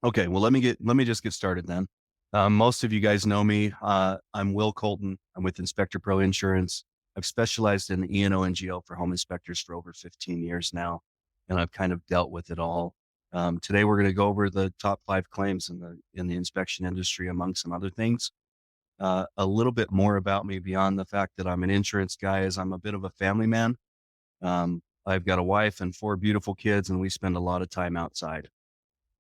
Okay, well, let me just get started then. Most of you guys know me. I'm Will Colton. I'm with Inspector Pro Insurance. I've specialized in E&O and GL for home inspectors for over 15 years now, and I've kind of dealt with it all. Today, we're going to go over the top 5 claims in the inspection industry, among some other things. A little bit more about me beyond the fact that I'm an insurance guy is I'm a bit of a family man. I've got a wife and 4 beautiful kids, and we spend a lot of time outside.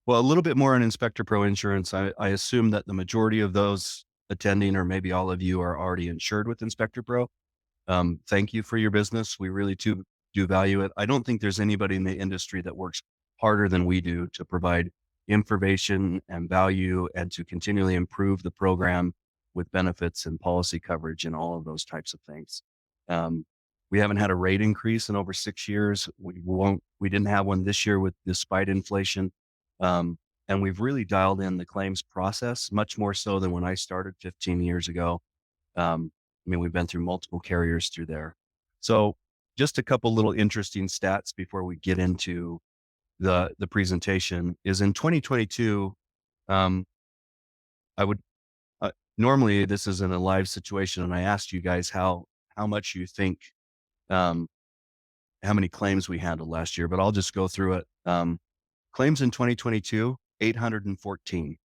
Well, a little bit more on Inspector Pro Insurance. I assume that the majority of those attending, or maybe all of you, are already insured with Inspector Pro. Thank you for your business. We really do value it. I don't think there's anybody in the industry that works harder than we do to provide information and value and to continually improve the program with benefits and policy coverage and all of those types of things. Um, we haven't had a rate increase in over 6 years. We didn't have one this year despite inflation. Um, and we've really dialed in the claims process much more so than when I started 15 years ago. We've been through multiple carriers through there. So just a couple little interesting stats before we get into the presentation is in 2022. um, I would normally this is in a live situation, and I asked you guys how much you think, um, how many claims we handled last year, but I'll just go through it. Claims in 2022, 814.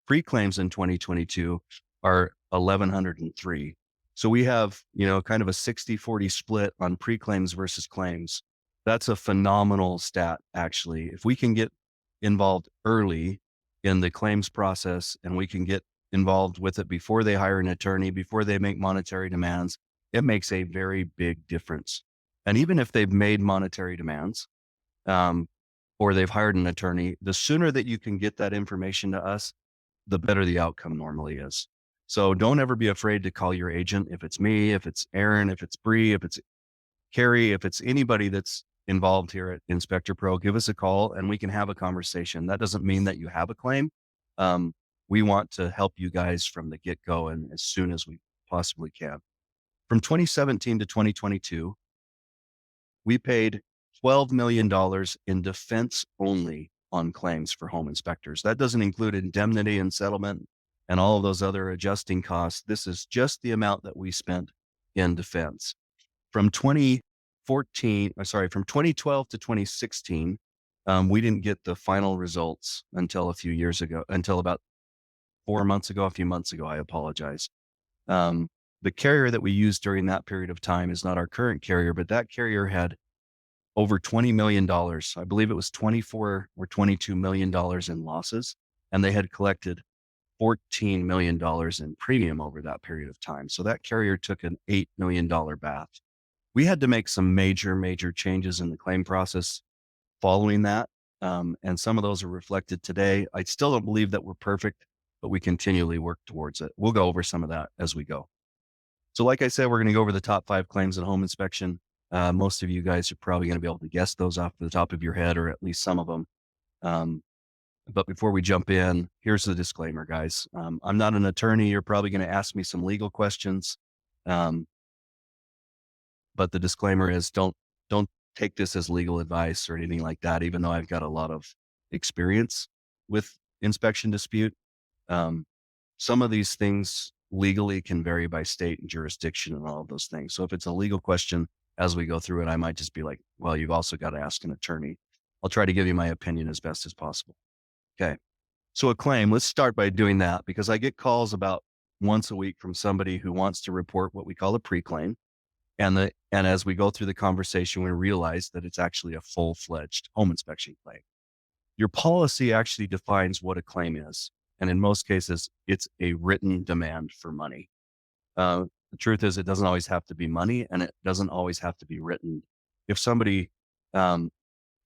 Pre-claims in 2022 are 1,103. So we have, kind of a 60-40 split on pre-claims versus claims. That's a phenomenal stat, actually. If we can get involved early in the claims process and we can get involved with it before they hire an attorney, before they make monetary demands, it makes a very big difference. And even if they've made monetary demands, um, or they've hired an attorney, the sooner that you can get that information to us, the better the outcome normally is. So don't ever be afraid to call your agent. If it's me, if it's Aaron, if it's Bree, if it's Carrie, if it's anybody that's involved here at Inspector Pro, give us a call and we can have a conversation. That doesn't mean that you have a claim. Um, we want to help you guys from the get go and as soon as we possibly can. From 2017 to 2022, we paid $12 million in defense only on claims for home inspectors. That doesn't include indemnity and settlement and all of those other adjusting costs. This is just the amount that we spent in defense. From 2012 to 2016, we didn't get the final results until a few years ago, until about 4 months ago, a few months ago. I apologize. Um, the carrier that we used during that period of time is not our current carrier, but that carrier had over $20 million. I believe it was 24 or $22 million in losses, and they had collected $14 million in premium over that period of time. So that carrier took an $8 million bath. We had to make some major changes in the claim process following that. And some of those are reflected today. I still don't believe that we're perfect, but we continually work towards it. We'll go over some of that as we go. So like I said, we're going to go over the top 5 claims in home inspection. Most of you guys are probably going to be able to guess those off the top of your head, or at least some of them. But before we jump in, here's the disclaimer, guys. I'm not an attorney. You're probably going to ask me some legal questions. But the disclaimer is don't take this as legal advice or anything like that, even though I've got a lot of experience with inspection dispute. Some of these things legally can vary by state and jurisdiction and all of those things. So if it's a legal question, as we go through it, I might just be like, well, you've also got to ask an attorney. I'll try to give you my opinion as best as possible. Okay. So a claim, let's start by doing that because I get calls about once a week from somebody who wants to report what we call a pre-claim. And as we go through the conversation, we realize that it's actually a full-fledged home inspection claim. Your policy actually defines what a claim is. And in most cases, it's a written demand for money. The truth is it doesn't always have to be money and it doesn't always have to be written. If somebody um,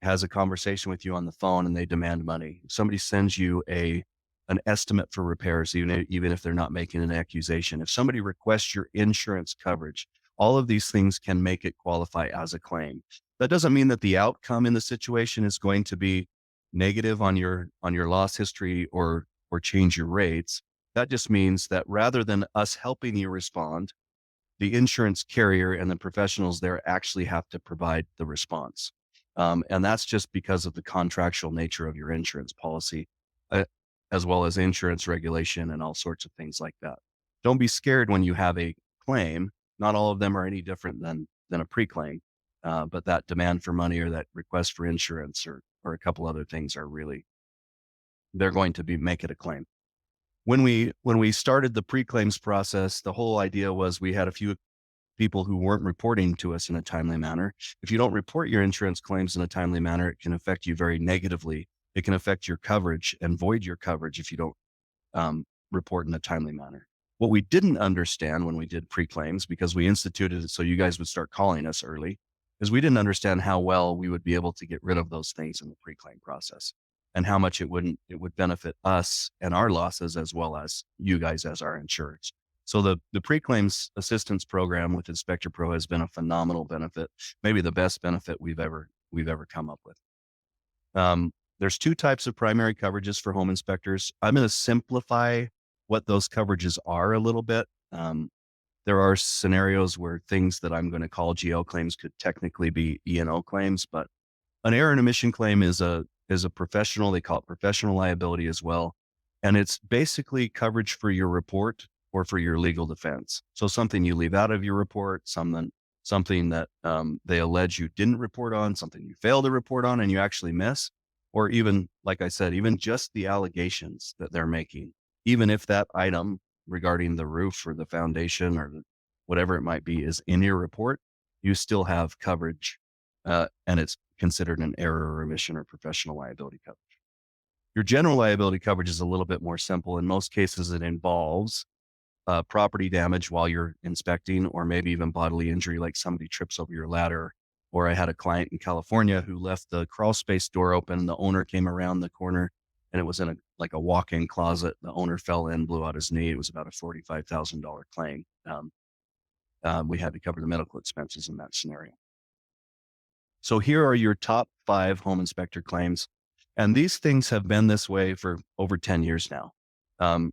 has a conversation with you on the phone and they demand money, if somebody sends you an estimate for repairs, even if they're not making an accusation, if somebody requests your insurance coverage, all of these things can make it qualify as a claim. That doesn't mean that the outcome in the situation is going to be negative on your loss history or change your rates. That just means that rather than us helping you respond, the insurance carrier and the professionals there actually have to provide the response. And that's just because of the contractual nature of your insurance policy. as well as insurance regulation and all sorts of things like that. Don't be scared when you have a claim. Not all of them are any different than a pre-claim, but that demand for money or that request for insurance or a couple other things are really, they're going to make it a claim. When we started the pre-claims process, the whole idea was we had a few people who weren't reporting to us in a timely manner. If you don't report your insurance claims in a timely manner, it can affect you very negatively. It can affect your coverage and void your coverage if you don't report in a timely manner. What we didn't understand when we did pre-claims, because we instituted it so you guys would start calling us early, is we didn't understand how well we would be able to get rid of those things in the pre-claim process and how much it would benefit us and our losses as well as you guys as our insurers. So the pre-claims assistance program with Inspector Pro has been a phenomenal benefit, maybe the best benefit we've ever come up with. There's two types of primary coverages for home inspectors. I'm going to simplify what those coverages are a little bit. There are scenarios where things that I'm going to call GL claims could technically be E&O claims, but an error and omission claim is a professional. They call it professional liability as well. And it's basically coverage for your report or for your legal defense. So something you leave out of your report, something that they allege you didn't report on, something you failed to report on and you actually miss, or even, like I said, even just the allegations that they're making, even if that item regarding the roof or the foundation or whatever it might be is in your report, you still have coverage, and it's considered an error or omission or professional liability coverage. Your general liability coverage is a little bit more simple. In most cases, it involves property damage while you're inspecting, or maybe even bodily injury, like somebody trips over your ladder. Or I had a client in California who left the crawl space door open. The owner came around the corner and it was in a walk-in closet. The owner fell in, blew out his knee. It was about a $45,000 claim. We had to cover the medical expenses in that scenario. So here are your top 5 home inspector claims. And these things have been this way for over 10 years now.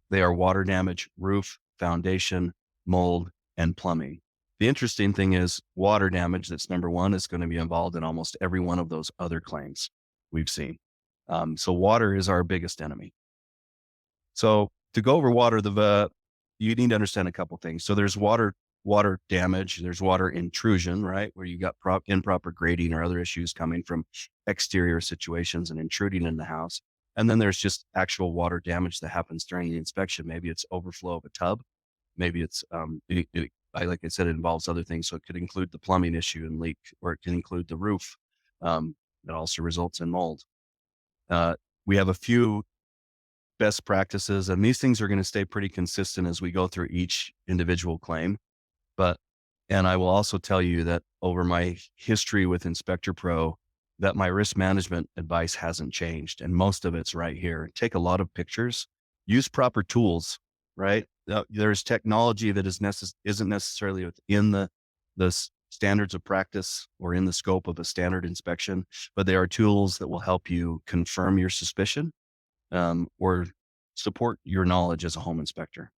They are water damage, roof, foundation, mold, and plumbing. The interesting thing is water damage, that's number 1, is going to be involved in almost every one of those other claims we've seen. So water is our biggest enemy. So to go over water, you need to understand a couple things. So there's water damage, there's water intrusion, right? Where you got improper grading or other issues coming from exterior situations and intruding in the house. And then there's just actual water damage that happens during the inspection. Maybe it's overflow of a tub. Maybe it's, like I said, it involves other things. So it could include the plumbing issue and leak, or it can include the roof. That also results in mold. We have a few best practices, and these things are going to stay pretty consistent as we go through each individual claim. And I will also tell you that over my history with Inspector Pro, that my risk management advice hasn't changed. And most of it's right here. Take a lot of pictures, use proper tools, right? There's technology that isn't necessarily within the standards of practice or in the scope of a standard inspection, but they are tools that will help you confirm your suspicion, or support your knowledge as a home inspector.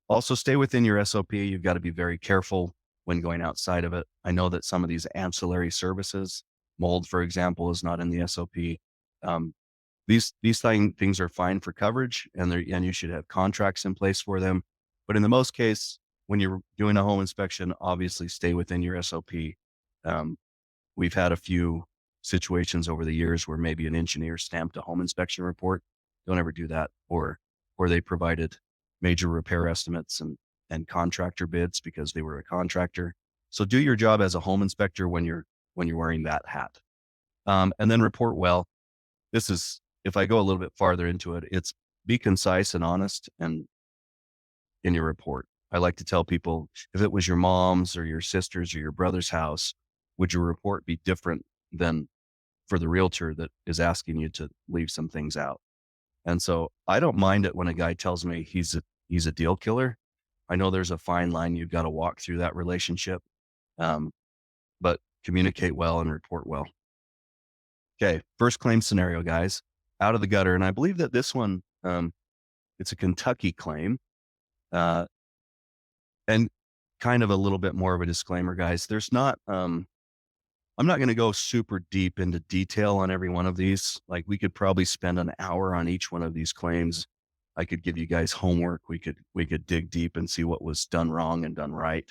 Also, stay within your SOP. You've got to be very careful when going outside of it. I know that some of these ancillary services, mold, for example, is not in the SOP. These things are fine for coverage, and you should have contracts in place for them. But in the most case, when you're doing a home inspection, obviously stay within your SOP. We've had a few situations over the years where maybe an engineer stamped a home inspection report. Don't ever do that. Or they provided major repair estimates and contractor bids because they were a contractor. So do your job as a home inspector when you're wearing that hat. And then report well. This is, if I go a little bit farther into it, it's be concise and honest and in your report. I like to tell people, if it was your mom's or your sister's or your brother's house, would your report be different than for the realtor that is asking you to leave some things out? And so I don't mind it when a guy tells me he's a deal killer. I know there's a fine line you've got to walk through that relationship, but communicate well and report well. Okay, first claim scenario, guys, out of the gutter. And I believe that this one, it's a Kentucky claim. And kind of a little bit more of a disclaimer, guys. There's not, I'm not going to go super deep into detail on every one of these. Like, we could probably spend an hour on each one of these claims. I could give you guys homework. We could dig deep and see what was done wrong and done right.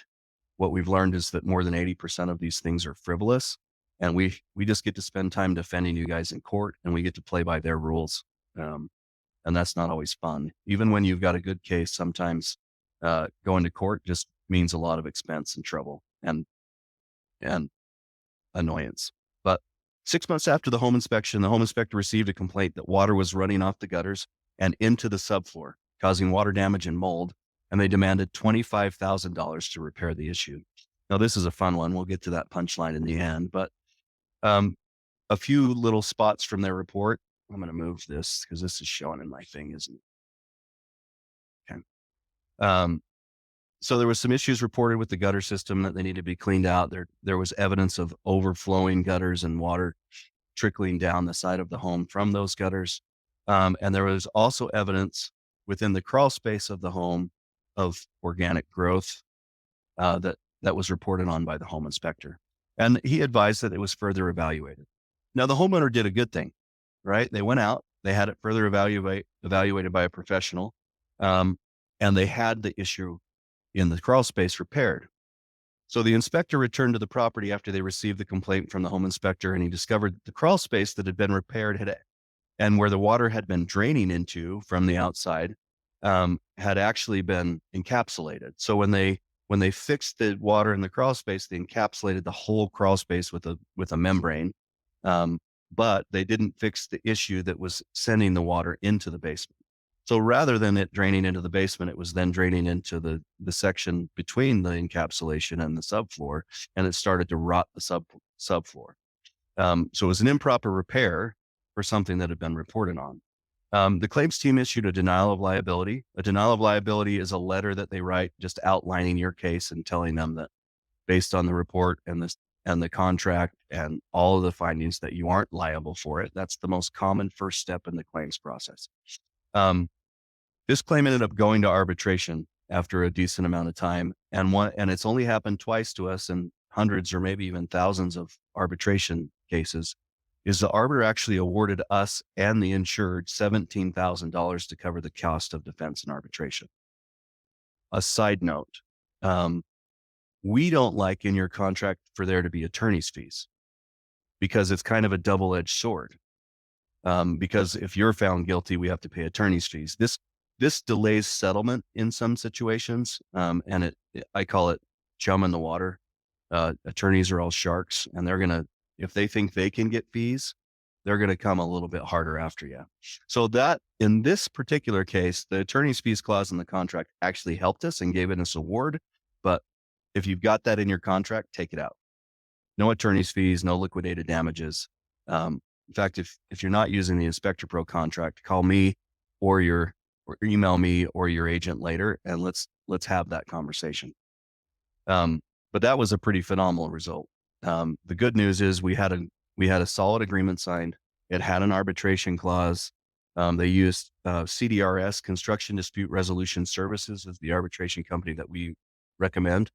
What we've learned is that more than 80% of these things are frivolous, and we just get to spend time defending you guys in court, and we get to play by their rules. Um, and that's not always fun. Even when you've got a good case, sometimes going to court just means a lot of expense and trouble and annoyance. But 6 months after the home inspection, the home inspector received a complaint that water was running off the gutters and into the subfloor, causing water damage and mold, and they demanded $25,000 to repair the issue. Now, this is a fun one. We'll get to that punchline in the end, but um, a few little spots from their report. I'm going to move this because this is showing in my thing, isn't it? Okay. So there was some issues reported with the gutter system that they need to be cleaned out. There was evidence of overflowing gutters and water trickling down the side of the home from those gutters. And there was also evidence within the crawl space of the home of organic growth that was reported on by the home inspector. And he advised that it was further evaluated. Now, the homeowner did a good thing, right? They went out, they had it further evaluated by a professional, and they had the issue in the crawl space repaired. So the inspector returned to the property after they received the complaint from the home inspector, and he discovered the crawl space that had been repaired and where the water had been draining into from the outside had actually been encapsulated. So when they fixed the water in the crawl space, they encapsulated the whole crawl space with a membrane, but they didn't fix the issue that was sending the water into the basement. So rather than it draining into the basement, it was then draining into the section between the encapsulation and the subfloor, and it started to rot the subfloor. So it was an improper repair for something that had been reported on. The claims team issued a denial of liability. A denial of liability is a letter that they write just outlining your case and telling them that based on the report and the contract and all of the findings that you aren't liable for it. That's the most common first step in the claims process. This claim ended up going to arbitration after a decent amount of time. And it's only happened twice to us in hundreds or maybe even thousands of arbitration cases, is the arbiter actually awarded us and the insured $17,000 to cover the cost of defense and arbitration. A side note, we don't like in your contract for there to be attorney's fees because it's kind of a double-edged sword. Because if you're found guilty, we have to pay attorney's fees. This delays settlement in some situations, and I call it chum in the water. Attorneys are all sharks, and if they think they can get fees, they're going to come a little bit harder after you. So that in this particular case, the attorney's fees clause in the contract actually helped us and gave us award. But if you've got that in your contract, take it out. No attorney's fees, no liquidated damages. In fact, if you're not using the Inspector Pro contract, call me or email me or your agent later, and let's have that conversation. But that was a pretty phenomenal result. The good news is we had a solid agreement signed. It had an arbitration clause. They used CDRS, Construction Dispute Resolution Services, as the arbitration company that we recommend.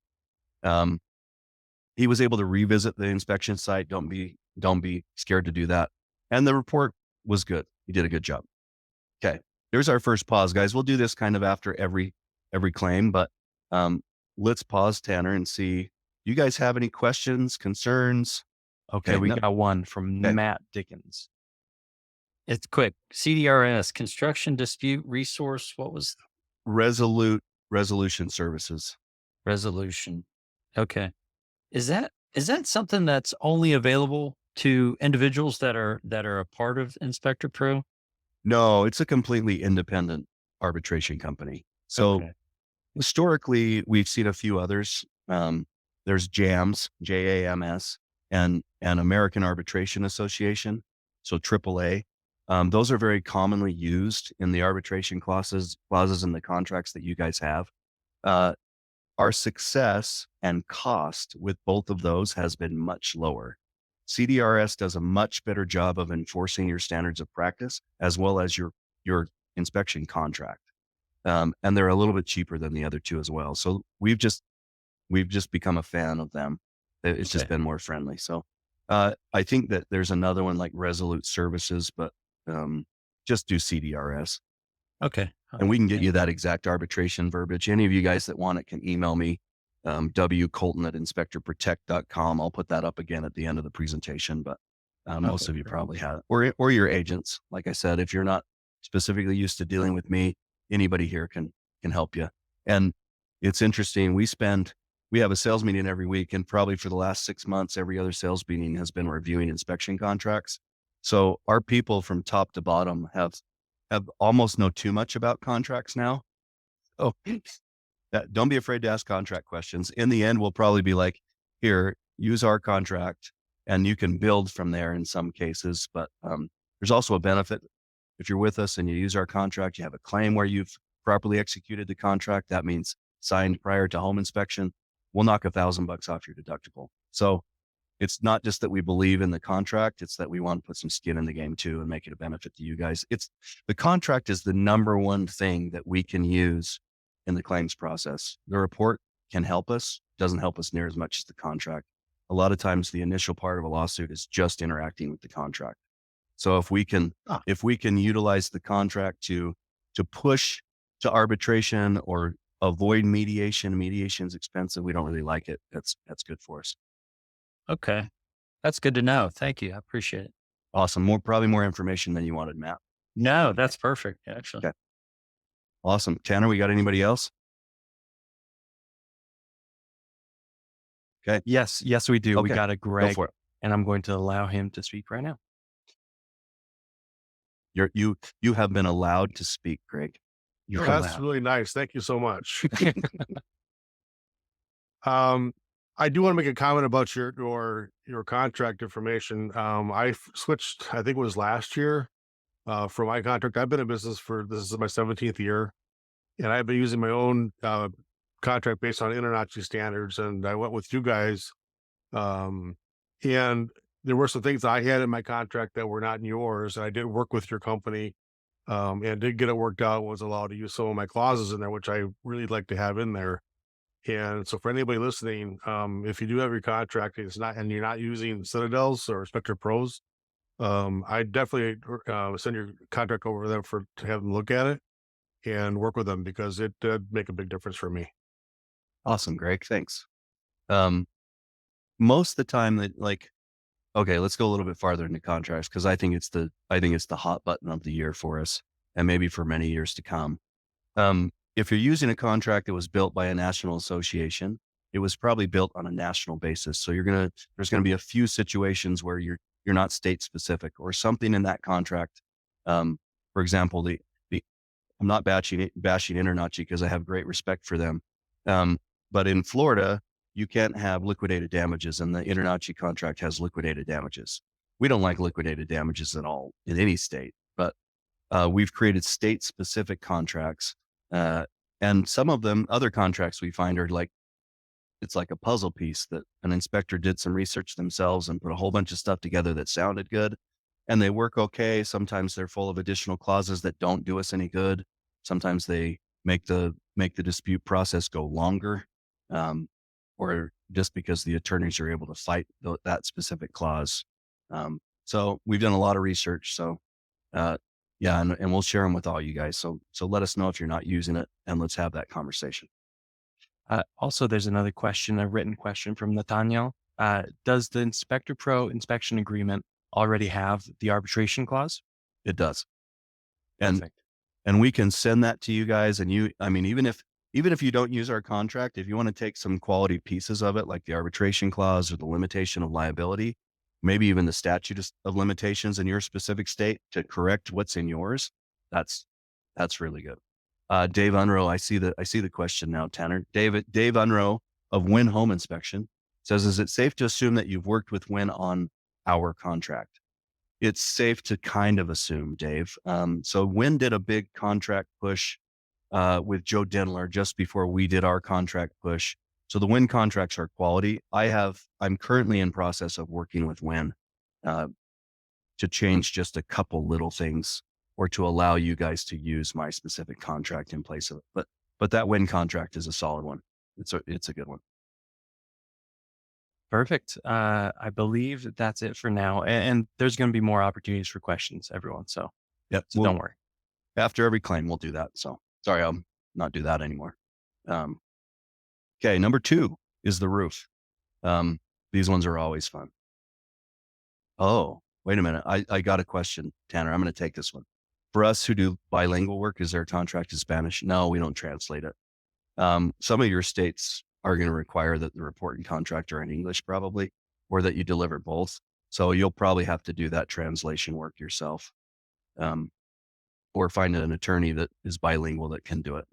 He was able to revisit the inspection site. Don't be scared to do that. And the report was good. He did a good job. Okay. There's our first pause, guys. We'll do this kind of after every claim, but let's pause, Tanner, and see. You guys have any questions, concerns? Okay, we got one from Matt Dickens. It's quick. CDRS, Construction Dispute Resource. What was Resolution Services. Resolution? Okay. Is that something that's only available to individuals that are a part of Inspector Pro? No, it's a completely independent arbitration company. So historically, we've seen a few others. There's JAMS, JAMS, and American Arbitration Association, so AAA. Those are very commonly used in the arbitration clauses in the contracts that you guys have. Our success and cost with both of those has been much lower. CDRS does a much better job of enforcing your standards of practice as well as your inspection contract. And they're a little bit cheaper than the other two as well. So we've just become a fan of them. It's just been more friendly. So I think that there's another one like Resolute Services, but just do CDRS. Okay. and we can get Yeah. you that exact arbitration verbiage. Any of you guys that want it can email me, wcolton@inspectorprotect.com. I'll put that up again at the end of the presentation, but Okay. most of you Great. probably have it, or your agents. Like I said, if you're not specifically used to dealing with me, anybody here can help you. And it's interesting. We have a sales meeting every week, and probably for the last 6 months, every other sales meeting has been reviewing inspection contracts. So our people from top to bottom have almost know too much about contracts now. Oh, don't be afraid to ask contract questions. In the end, we'll probably be like, here, use our contract, and you can build from there in some cases. But there's also a benefit. If you're with us and you use our contract, you have a claim where you've properly executed the contract. That means signed prior to home inspection. We'll knock $1,000 off your deductible. So it's not just that we believe in the contract, it's that we want to put some skin in the game too and make it a benefit to you guys. The contract is the number one thing that we can use in the claims process. The report can help us, doesn't help us near as much as the contract. A lot of times the initial part of a lawsuit is just interacting with the contract. So Ah, if we can utilize the contract to push to arbitration or avoid mediation, mediation is expensive. We don't really like it. That's good for us. okay. That's good to know. Thank you. I appreciate it. Awesome. Probably more information than you wanted, Matt. No, that's perfect, actually. Okay. Awesome. Tanner, we got anybody else? Okay. Yes, yes, we do. We Okay. got a Go Greg, for it. and I'm going to allow him to speak right now. You have been allowed to speak, Greg. You're That's allowed. really nice. Thank you so much. I do want to make a comment about your contract information. Switched, I think it was last year, for my contract. I've been in business this is my 17th year, and I've been using my own contract based on InterNACHI standards, and I went with you guys. Um, and there were some things I had in my contract that were not in yours. And I did work with your company, and did get it worked out. Was allowed to use some of my clauses in there, which I really like to have in there. And so for anybody listening, if you do have your contract, and you're not using Citadels or Spectre Pros, I definitely send your contract over to them to have them look at it and work with them, because it did make a big difference for me. Awesome, Greg. Thanks. Um, Most of the time okay, let's go a little bit farther into contracts because I think it's the hot button of the year for us and maybe for many years to come. If you're using a contract that was built by a national association, it was probably built on a national basis. So there's gonna be a few situations where you're not state specific or something in that contract. For example, the I'm not bashing InterNACHI because I have great respect for them. But in Florida, you can't have liquidated damages, and the InterNACHI contract has liquidated damages. We don't like liquidated damages at all in any state, but we've created state specific contracts. And some of them, other contracts we find are like, it's like a puzzle piece that an inspector did some research themselves and put a whole bunch of stuff together that sounded good and they work okay. Sometimes they're full of additional clauses that don't do us any good. Sometimes they make the dispute process go longer, or just because the attorneys are able to fight that specific clause. So we've done a lot of research. So yeah, and we'll share them with all you guys. So let us know if you're not using it, and let's have that conversation. Also, there's another question, a written question from Nathaniel. Does the Inspector Pro inspection agreement already have the arbitration clause? It does, and Perfect. and we can send that to you guys. And I mean, even if you don't use our contract, if you want to take some quality pieces of it, like the arbitration clause or the limitation of liability, maybe even the statute of limitations in your specific state to correct what's in yours, that's really good. Dave Unrow, I see the question now, Tanner. Dave Unrow of Win Home Inspection says, is it safe to assume that you've worked with Win on our contract? It's safe to kind of assume, Dave. So Win did a big contract push with Joe Denler just before we did our contract push. So the Win contracts are quality. I'm currently in process of working with Win to change just a couple little things or to allow you guys to use my specific contract in place of it. But that Win contract is a solid one. It's a good one. Perfect. I believe that's it for now. And there's going to be more opportunities for questions, everyone. So, Yep. so don't worry. After every claim, we'll do that. So sorry, I'll not do that anymore. Okay, number 2 is the roof. These ones are always fun. Oh, wait a minute. I got a question, Tanner. I'm going to take this one. For us who do bilingual work, is there a contract in Spanish? No, we don't translate it. Some of your states are going to require that the report and contract are in English probably, or that you deliver both. So you'll probably have to do that translation work yourself, or find an attorney that is bilingual that can do it.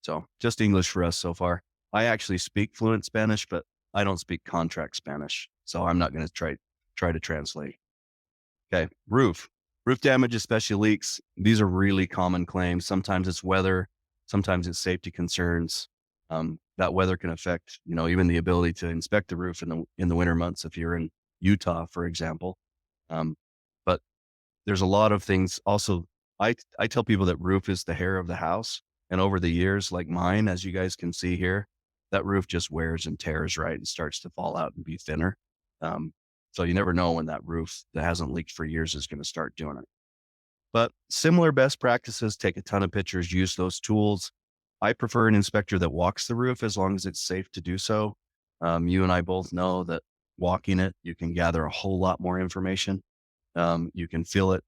So just English for us so far. I actually speak fluent Spanish, but I don't speak contract Spanish. So I'm not going to try to translate. Okay. Roof damage, especially leaks. These are really common claims. Sometimes it's weather, sometimes it's safety concerns. That weather can affect, even the ability to inspect the roof in the winter months if you're in Utah, for example. But there's a lot of things. Also, I tell people that roof is the hair of the house. And over the years, like mine, as you guys can see here, that roof just wears and tears, right? And starts to fall out and be thinner. So you never know when that roof that hasn't leaked for years is going to start doing it. But similar best practices, take a ton of pictures, use those tools. I prefer an inspector that walks the roof as long as it's safe to do so. You and I both know that walking it, you can gather a whole lot more information. You can feel it,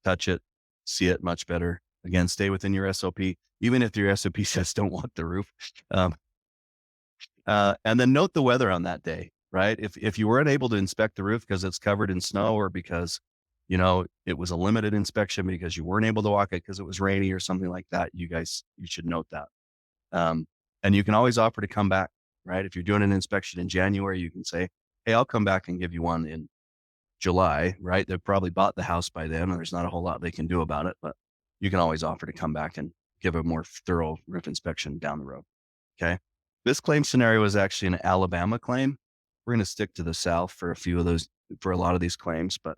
touch it, see it much better. Again, stay within your SOP, even if your SOP says don't walk the roof. And then note the weather on that day, right? If you weren't able to inspect the roof because it's covered in snow, or because, it was a limited inspection because you weren't able to walk it because it was rainy or something like that, you should note that. And you can always offer to come back, right? If you're doing an inspection in January, you can say, hey, I'll come back and give you one in July, right? They've probably bought the house by then, and there's not a whole lot they can do about it, but you can always offer to come back and give a more thorough roof inspection down the road. Okay. This claim scenario is actually an Alabama claim. We're going to stick to the South for a lot of these claims, but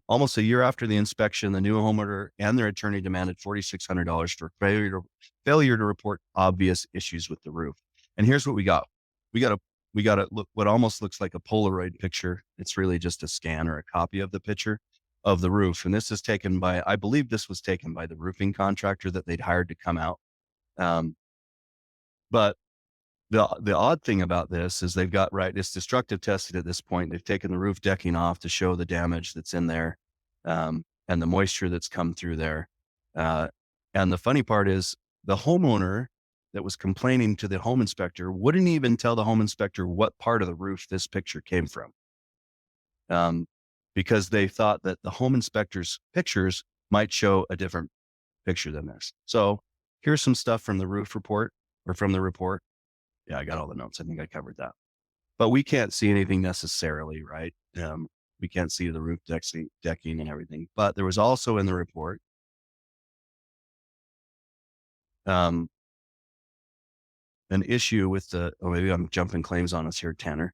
almost a year after the inspection, the new homeowner and their attorney demanded $4,600 for failure to report obvious issues with the roof. And here's what we got. We got what almost looks like a Polaroid picture. It's really just a scan or a copy of the picture of the roof. And this is I believe this was taken by the roofing contractor that they'd hired to come out. But the odd thing about this is it's destructive tested at this point. They've taken the roof decking off to show the damage that's in there, and the moisture that's come through there. And the funny part is the homeowner that was complaining to the home inspector wouldn't even tell the home inspector what part of the roof this picture came from. Because they thought that the home inspector's pictures might show a different picture than this. So here's some stuff from the roof report, or from the report. Yeah, I got all the notes. I think I covered that. But we can't see anything necessarily, right? We can't see the roof decking and everything. But there was also in the report an issue with maybe I'm jumping claims on us here, Tanner.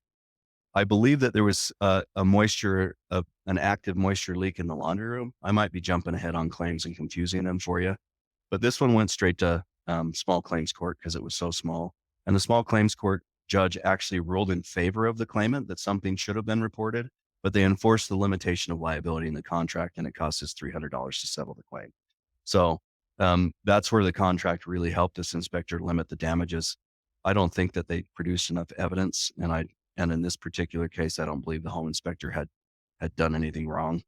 I believe that there was an active moisture leak in the laundry room. I might be jumping ahead on claims and confusing them for you, but this one went straight to small claims court because it was so small. And the small claims court judge actually ruled in favor of the claimant that something should have been reported, but they enforced the limitation of liability in the contract, and it cost us $300 to settle the claim. So that's where the contract really helped this inspector limit the damages. I don't think that they produced enough evidence, and in this particular case, I don't believe the home inspector had done anything wrong,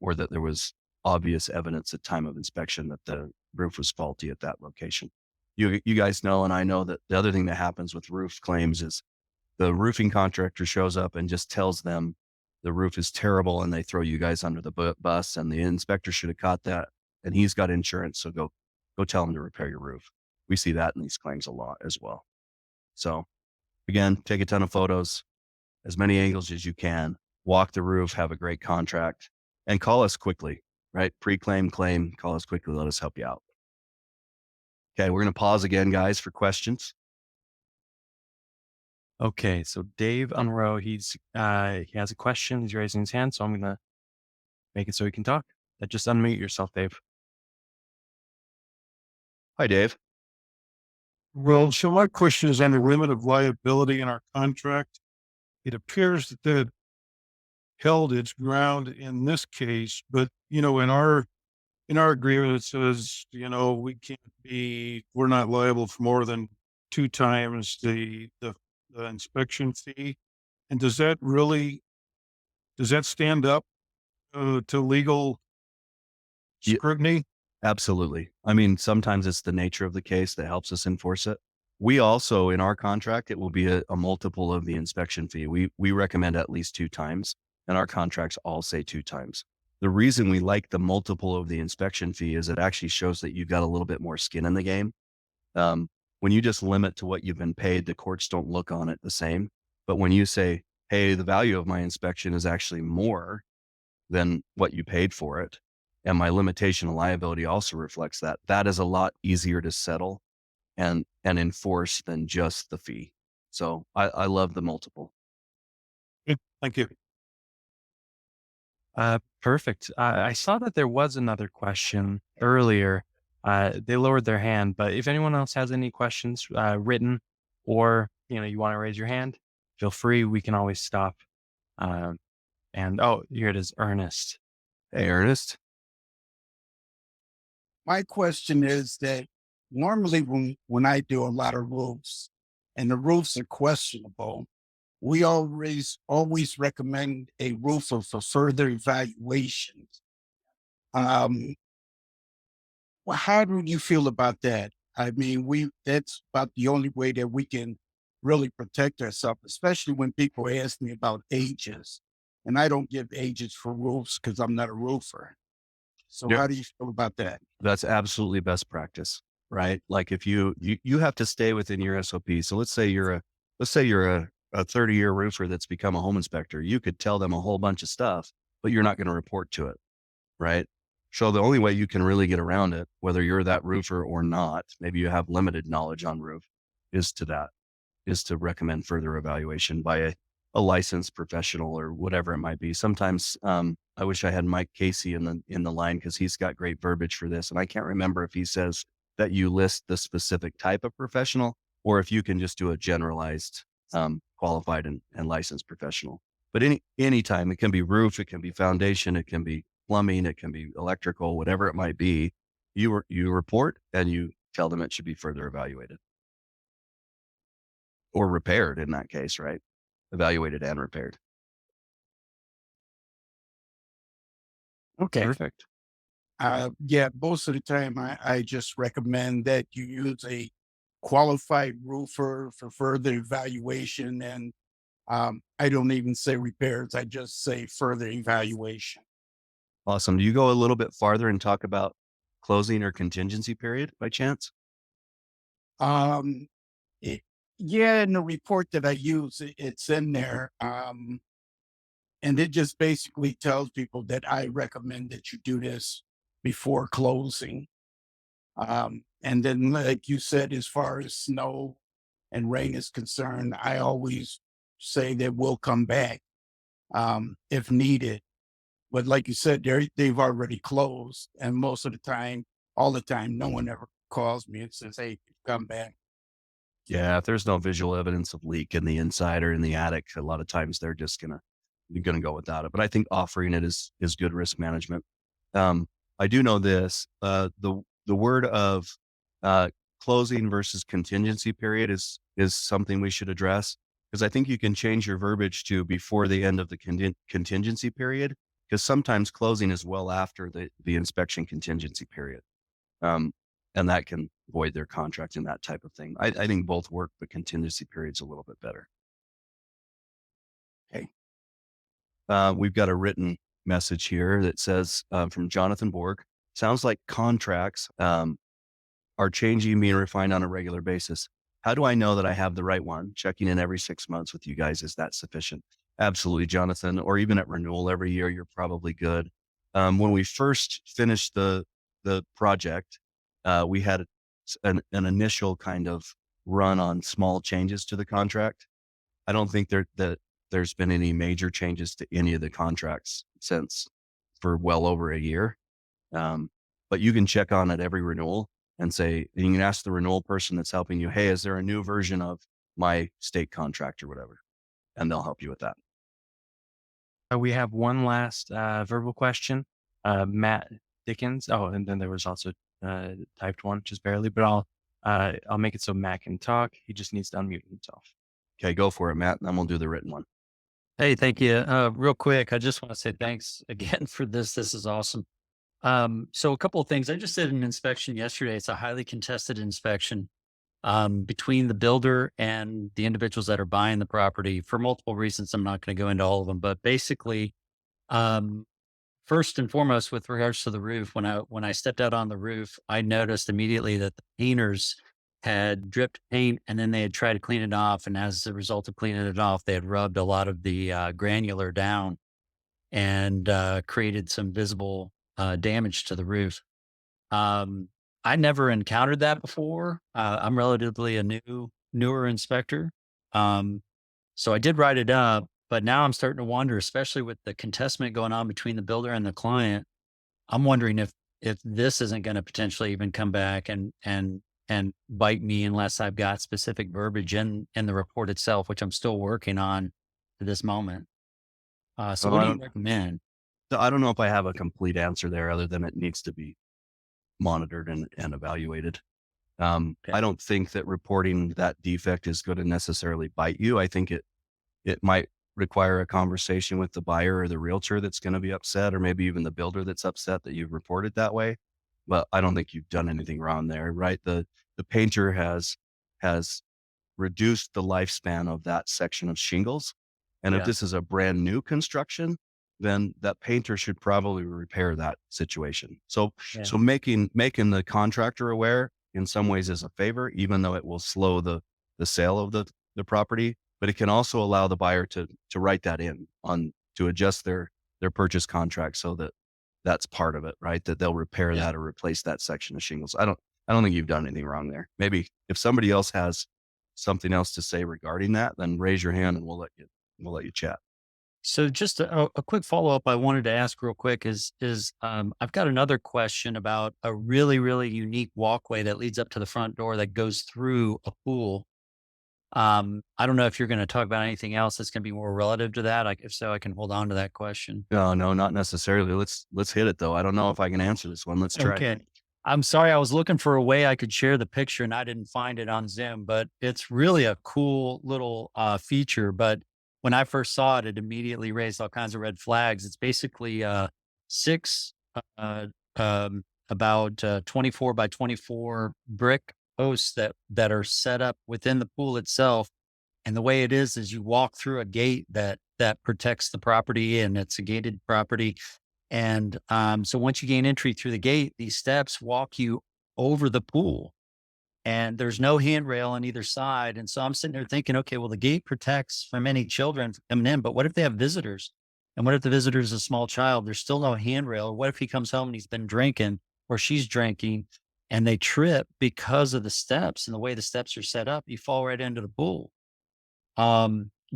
or that there was obvious evidence at time of inspection that the roof was faulty at that location. You guys know, and I know, that the other thing that happens with roof claims is the roofing contractor shows up and just tells them the roof is terrible, and they throw you guys under the bus, and the inspector should have caught that, and he's got insurance, so go tell him to repair your roof. We see that in these claims a lot as well. So again, take a ton of photos, as many angles as you can, walk the roof, have a great contract, and call us quickly, right? Pre-claim, claim, call us quickly. Let us help you out. Okay, we're going to pause again, guys, for questions. Okay, so Dave Unrow, he has a question. He's raising his hand, so I'm going to make it so he can talk. Just unmute yourself, Dave. Hi, Dave. Well, so my question is on the limit of liability in our contract. It appears that held its ground in this case, but in in our agreement, it says, we're not liable for more than 2 times the inspection fee. And does that stand up to legal Yeah, scrutiny? absolutely. I mean, sometimes it's the nature of the case that helps us enforce it. We also, in our contract, it will be a multiple of the inspection fee. We recommend at least 2 times, and our contracts all say 2 times. The reason we like the multiple of the inspection fee is it actually shows that you've got a little bit more skin in the game. Um, when you just limit to what you've been paid, the courts don't look on it the same. But when you say, hey, the value of my inspection is actually more than what you paid for it, and my limitation of liability also reflects that, that is a lot easier to settle and enforce than just the fee. So I love the multiple. Good. Thank you. Perfect. I saw that there was another question earlier. They lowered their hand, but if anyone else has any questions, written, or you want to raise your hand, feel free. We can always stop. And oh, here it is, Ernest. Hey, Ernest. My question is that normally when I do a lot of roofs and the roofs are questionable, we always recommend a roofer for further evaluations. Um, well, how do you feel about that? I mean, we that's about the only way that we can really protect ourselves, especially when people ask me about ages. And I don't give ages for roofs because I'm not a roofer. So Yeah, how do you feel about that? that's absolutely best practice, right? Like if you have to stay within your SOP. So let's say you're a 30-year roofer that's become a home inspector. You could tell them a whole bunch of stuff, but you're not going to report to it, right? So the only way you can really get around it, whether you're that roofer or not, maybe you have limited knowledge on roof, is to that, is to recommend further evaluation by a licensed professional or whatever it might be. Sometimes I wish I had Mike Casey in the line because he's got great verbiage for this. And I can't remember if he says that you list the specific type of professional or if you can just do a generalized qualified and licensed professional. But anytime, it can be roof, it can be foundation, it can be plumbing, it can be electrical, whatever it might be. You report and you tell them it should be further evaluated or repaired in that case, right? Evaluated and repaired. Okay. Perfect. Yeah, most of the time I just recommend that you use a qualified roofer for further evaluation. And I don't even say repairs, I just say further evaluation. Awesome. Do you go a little bit farther and talk about closing or contingency period by chance? Um, it, yeah, in the report that I use, it's in there. And it just basically tells people that I recommend that you do this before closing. And then, like you said, as far as snow and rain is concerned, I always say that we'll come back if needed. But like you said, they've already closed, and most of the time, all the time, no one ever calls me and says, "Hey, come back." Yeah, if there's no visual evidence of leak in the inside or in the attic, a lot of times they're just gonna go without it. But I think offering it is good risk management. I do know this. The word of uh, closing versus contingency period is something we should address because I think you can change your verbiage to before the end of the contingency period because sometimes closing is well after the inspection contingency period. Um, and that can void their contract and that type of thing. I think both work, but contingency period's a little bit better. Okay. We've got a written message here that says from Jonathan Borg. Sounds like contracts are changing, being refined on a regular basis. How do I know that I have the right one? Checking in every 6 months with you guys, is that sufficient? Absolutely, Jonathan. Or even at renewal every year, you're probably good. When we first finished the project, we had an initial kind of run on small changes to the contract. I don't think that there's been any major changes to any of the contracts since for well over a year. But you can check on it every renewal and say, and you can ask the renewal person that's helping you, hey, is there a new version of my state contract or whatever? And they'll help you with that. We have one last verbal question. Matt Dickens. Oh, and then there was also typed one, just barely. But I'll make it so Matt can talk. He just needs to unmute himself. Okay, go for it, Matt. And then we'll do the written one. Hey, thank you. Real quick, I just want to say thanks again for this. This is awesome. So a couple of things. I just did an inspection yesterday. It's a highly contested inspection between the builder and the individuals that are buying the property for multiple reasons. I'm not going to go into all of them, but basically, um, first and foremost, with regards to the roof, when I stepped out on the roof, I noticed immediately that the painters had dripped paint, and then they had tried to clean it off. And as a result of cleaning it off, they had rubbed a lot of the granular down and created some visible damage to the roof. Um, I never encountered that before. I'm relatively a newer inspector. Um, so I did write it up, but now I'm starting to wonder, especially with the contestment going on between the builder and the client. I'm wondering if this isn't going to potentially even come back and bite me unless I've got specific verbiage in the report itself, which I'm still working on to this moment. So Oh, what do you recommend? I don't know if I have a complete answer there other than it needs to be monitored and evaluated. Okay. I don't think that reporting that defect is going to necessarily bite you. I think it might require a conversation with the buyer or the realtor that's going to be upset, or maybe even the builder that's upset that you've reported that way. But I don't think you've done anything wrong there, right? The painter has reduced the lifespan of that section of shingles. And if Yeah. this is a brand new construction, then that painter should probably repair that situation. So, Yeah. so making the contractor aware in some ways is a favor, even though it will slow the sale of the property, but it can also allow the buyer to write that in on to adjust their purchase contract so that that's part of it, right? That they'll repair Yeah. that or replace that section of shingles. I don't think you've done anything wrong there. Maybe if somebody else has something else to say regarding that, then raise your hand and we'll let you chat. So just a quick follow up I wanted to ask real quick is I've got another question about a really really unique walkway that leads up to the front door that goes through a pool. I don't know if you're going to talk about anything else that's going to be more relative to that. Like, if so, I can hold on to that question. No, no, not necessarily. Let's hit it though. I don't know if I can answer this one. Let's try. Okay. I'm sorry. I was looking for a way I could share the picture and I didn't find it on Zoom, but it's really a cool little feature. But when I first saw it, it immediately raised all kinds of red flags. It's basically six, uh, about 24 by 24 brick posts that are set up within the pool itself. And the way it is you walk through a gate that protects the property, and it's a gated property. And so once you gain entry through the gate, these steps walk you over the pool, and there's no handrail on either side. And so I'm sitting there thinking, okay, well, the gate protects from any children coming in, but what if they have visitors? And what if the visitor is a small child? There's still no handrail. Or what if he comes home and he's been drinking or she's drinking and they trip because of the steps and the way the steps are set up? You fall right into the pool.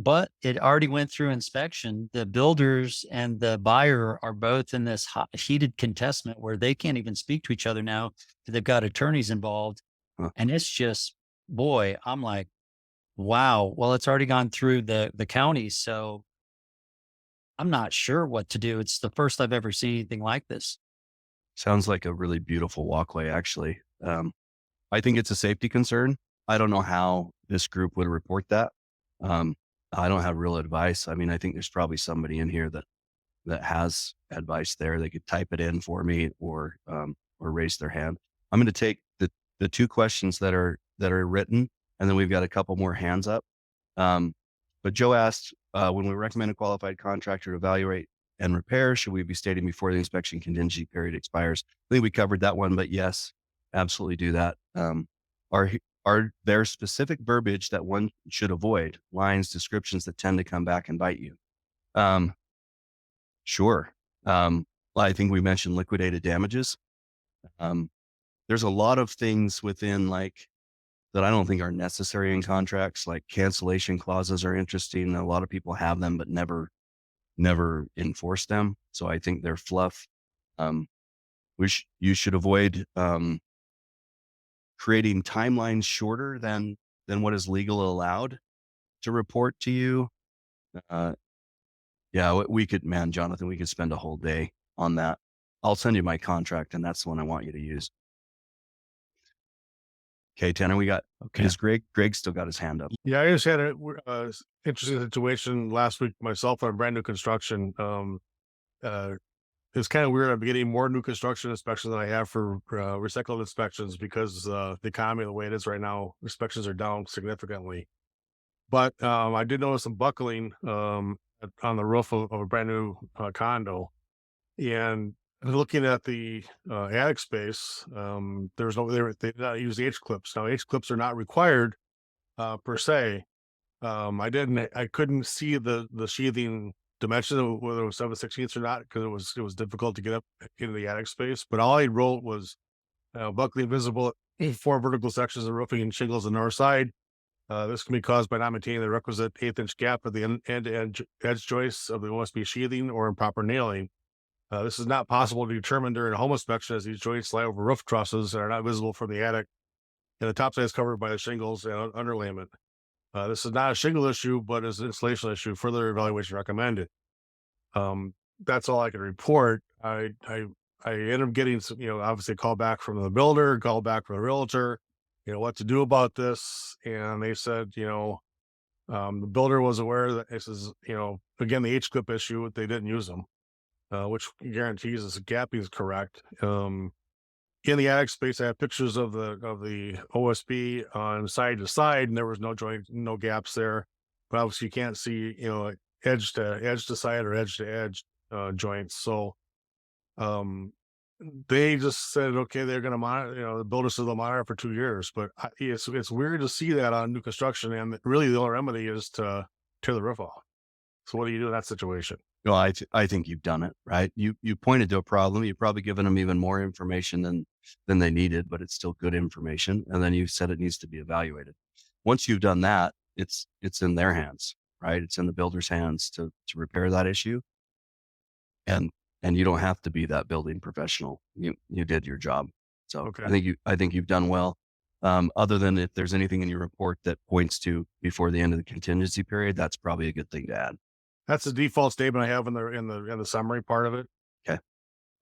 But it already went through inspection. The builders and the buyer are both in this heated contestment where they can't even speak to each other now. They've got attorneys involved. Huh. And it's just, boy, I'm like, wow. Well, it's already gone through the county. So I'm not sure what to do. It's the first I've ever seen anything like this. Sounds like a really beautiful walkway, actually. I think it's a safety concern. I don't know how this group would report that. Um, I don't have real advice. I mean, I think there's probably somebody in here that has advice there. They could type it in for me or raise their hand. I'm going to take the two questions that are written, and then we've got a couple more hands up. But Joe asked, when we recommend a qualified contractor to evaluate and repair, should we be stating before the inspection contingency period expires? I think we covered that one, but yes, absolutely do that. Are there specific verbiage that one should avoid? Lines, descriptions that tend to come back and bite you? Sure. I think we mentioned liquidated damages. There's a lot of things within that I don't think are necessary in contracts, like cancellation clauses are interesting. A lot of people have them, but never enforce them. So I think they're fluff. You should avoid creating timelines shorter than what is legal allowed to report to you. Yeah, we could, man, Jonathan, we could spend a whole day on that. I'll send you my contract, and that's the one I want you to use. Okay, Tanner, we got, Okay. is Greg still got his hand up? Yeah, I just had a interesting situation last week myself on brand new construction. It's kind of weird. I'm getting more new construction inspections than I have for recycled inspections because the economy the way it is right now, inspections are down significantly. But I did notice some buckling on the roof of a brand new condo, and looking at the attic space, there's no they did not use H clips. Now H clips are not required per se. I couldn't see the sheathing dimension of whether it was 7/16 or not because it was difficult to get up into the attic space. But all I wrote was buckling visible at 4 vertical sections of roofing and shingles on the north side. This can be caused by not maintaining the requisite 1/8 inch gap at the end-to-end edge joists of the OSB sheathing or improper nailing. This is not possible to determine during a home inspection as these joints lie over roof trusses and are not visible from the attic, and the top side is covered by the shingles and underlayment. This is not a shingle issue, but is an installation issue. Further evaluation recommended. That's all I can report. I ended up getting some, obviously a call back from the builder, call back from the realtor, what to do about this. And they said, the builder was aware that this is, again, the H clip issue, they didn't use them, which guarantees this gapping is correct. In the attic space, I have pictures of the OSB on side to side, and there was no joint, no gaps there. But obviously, you can't see, edge to side or edge to edge joints. So, they just said, okay, they're going to monitor. The builder said they'll monitor for 2 years. But it's weird to see that on new construction, and really the only remedy is to tear the roof off. So, what do you do in that situation? No, I think you've done it, right? You pointed to a problem. You've probably given them even more information than they needed, but it's still good information. And then you said it needs to be evaluated. Once you've done that, it's in their hands, right? It's in the builder's hands to repair that issue. And you don't have to be that building professional. You did your job. So Okay. I think you've done well. Other than if there's anything in your report that points to before the end of the contingency period, that's probably a good thing to add. That's the default statement I have in the summary part of it.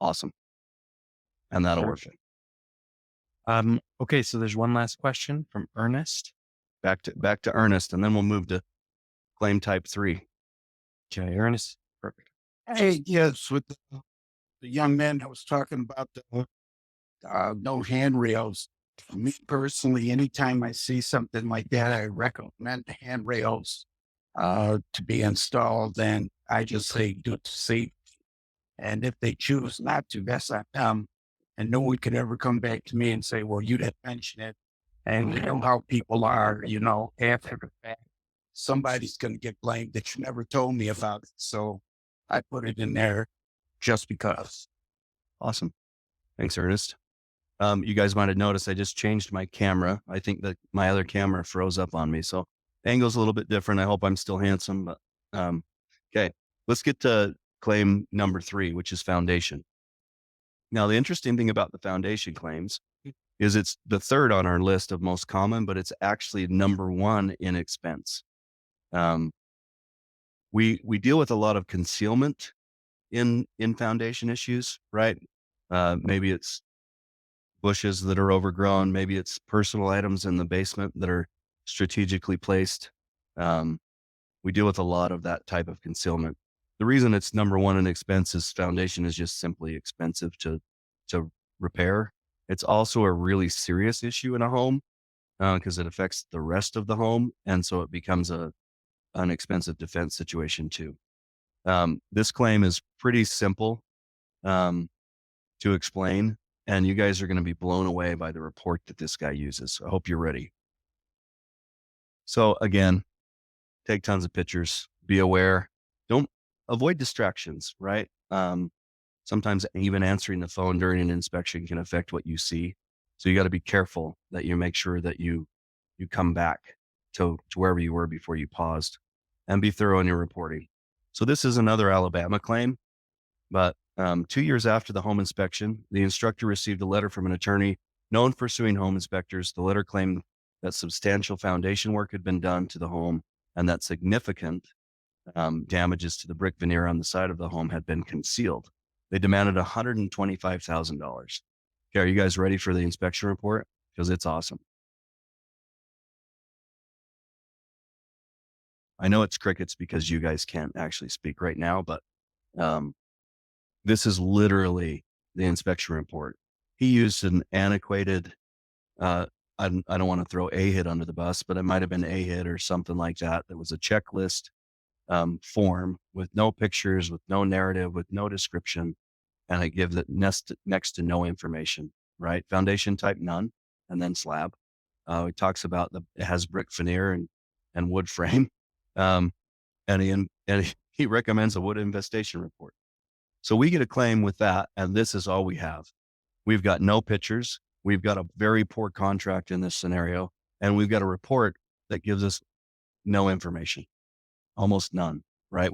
Awesome. And that'll work. Perfect. Okay, so there's one last question from Ernest. Back to Ernest, and then we'll move to claim type 3. Okay, Ernest. Perfect. Hey, yes, with the young man that was talking about the no handrails. For me personally, anytime I see something like that, I recommend handrails to be installed. And I just say do it to safety. And if they choose not to, that's on them. And no one could ever come back to me and say, well, you didn't mention it. And you know how people are, after the fact, somebody's going to get blamed that you never told me about it. So I put it in there just because. Awesome. Thanks, Ernest. You guys might have noticed I just changed my camera. I think that my other camera froze up on me. So angle's a little bit different. I hope I'm still handsome, but okay. Let's get to claim number 3, which is foundation. Now, the interesting thing about the foundation claims is it's the 3rd on our list of most common, but it's actually number 1 in expense. We deal with a lot of concealment in foundation issues, right? Maybe it's bushes that are overgrown. Maybe it's personal items in the basement that are strategically placed. We deal with a lot of that type of concealment. The reason it's number 1 in expense is foundation is just simply expensive to repair. It's also a really serious issue in a home because it affects the rest of the home. And so it becomes an expensive defense situation too. This claim is pretty simple to explain, and you guys are going to be blown away by the report that this guy uses. I hope you're ready. So again, take tons of pictures, be aware, don't avoid distractions, right? Sometimes even answering the phone during an inspection can affect what you see. So you got to be careful that you make sure that you come back to wherever you were before you paused, and be thorough in your reporting. So this is another Alabama claim, but 2 years after the home inspection, the instructor received a letter from an attorney known for suing home inspectors. The letter claimed that substantial foundation work had been done to the home and that significant damages to the brick veneer on the side of the home had been concealed. They demanded $125,000. Okay, are you guys ready for the inspection report? Because it's awesome. I know it's crickets because you guys can't actually speak right now, but this is literally the inspection report. He used an antiquated, I don't want to throw AHIT under the bus, but it might have been AHIT or something like that. That was a checklist form with no pictures, with no narrative, with no description. And it gives it next to no information, right? Foundation type, none, and then slab. It talks about it has brick veneer and wood frame. Um, and he recommends a wood infestation report. So we get a claim with that, and this is all we have. We've got no pictures. We've got a very poor contract in this scenario, and we've got a report that gives us no information, almost none, right?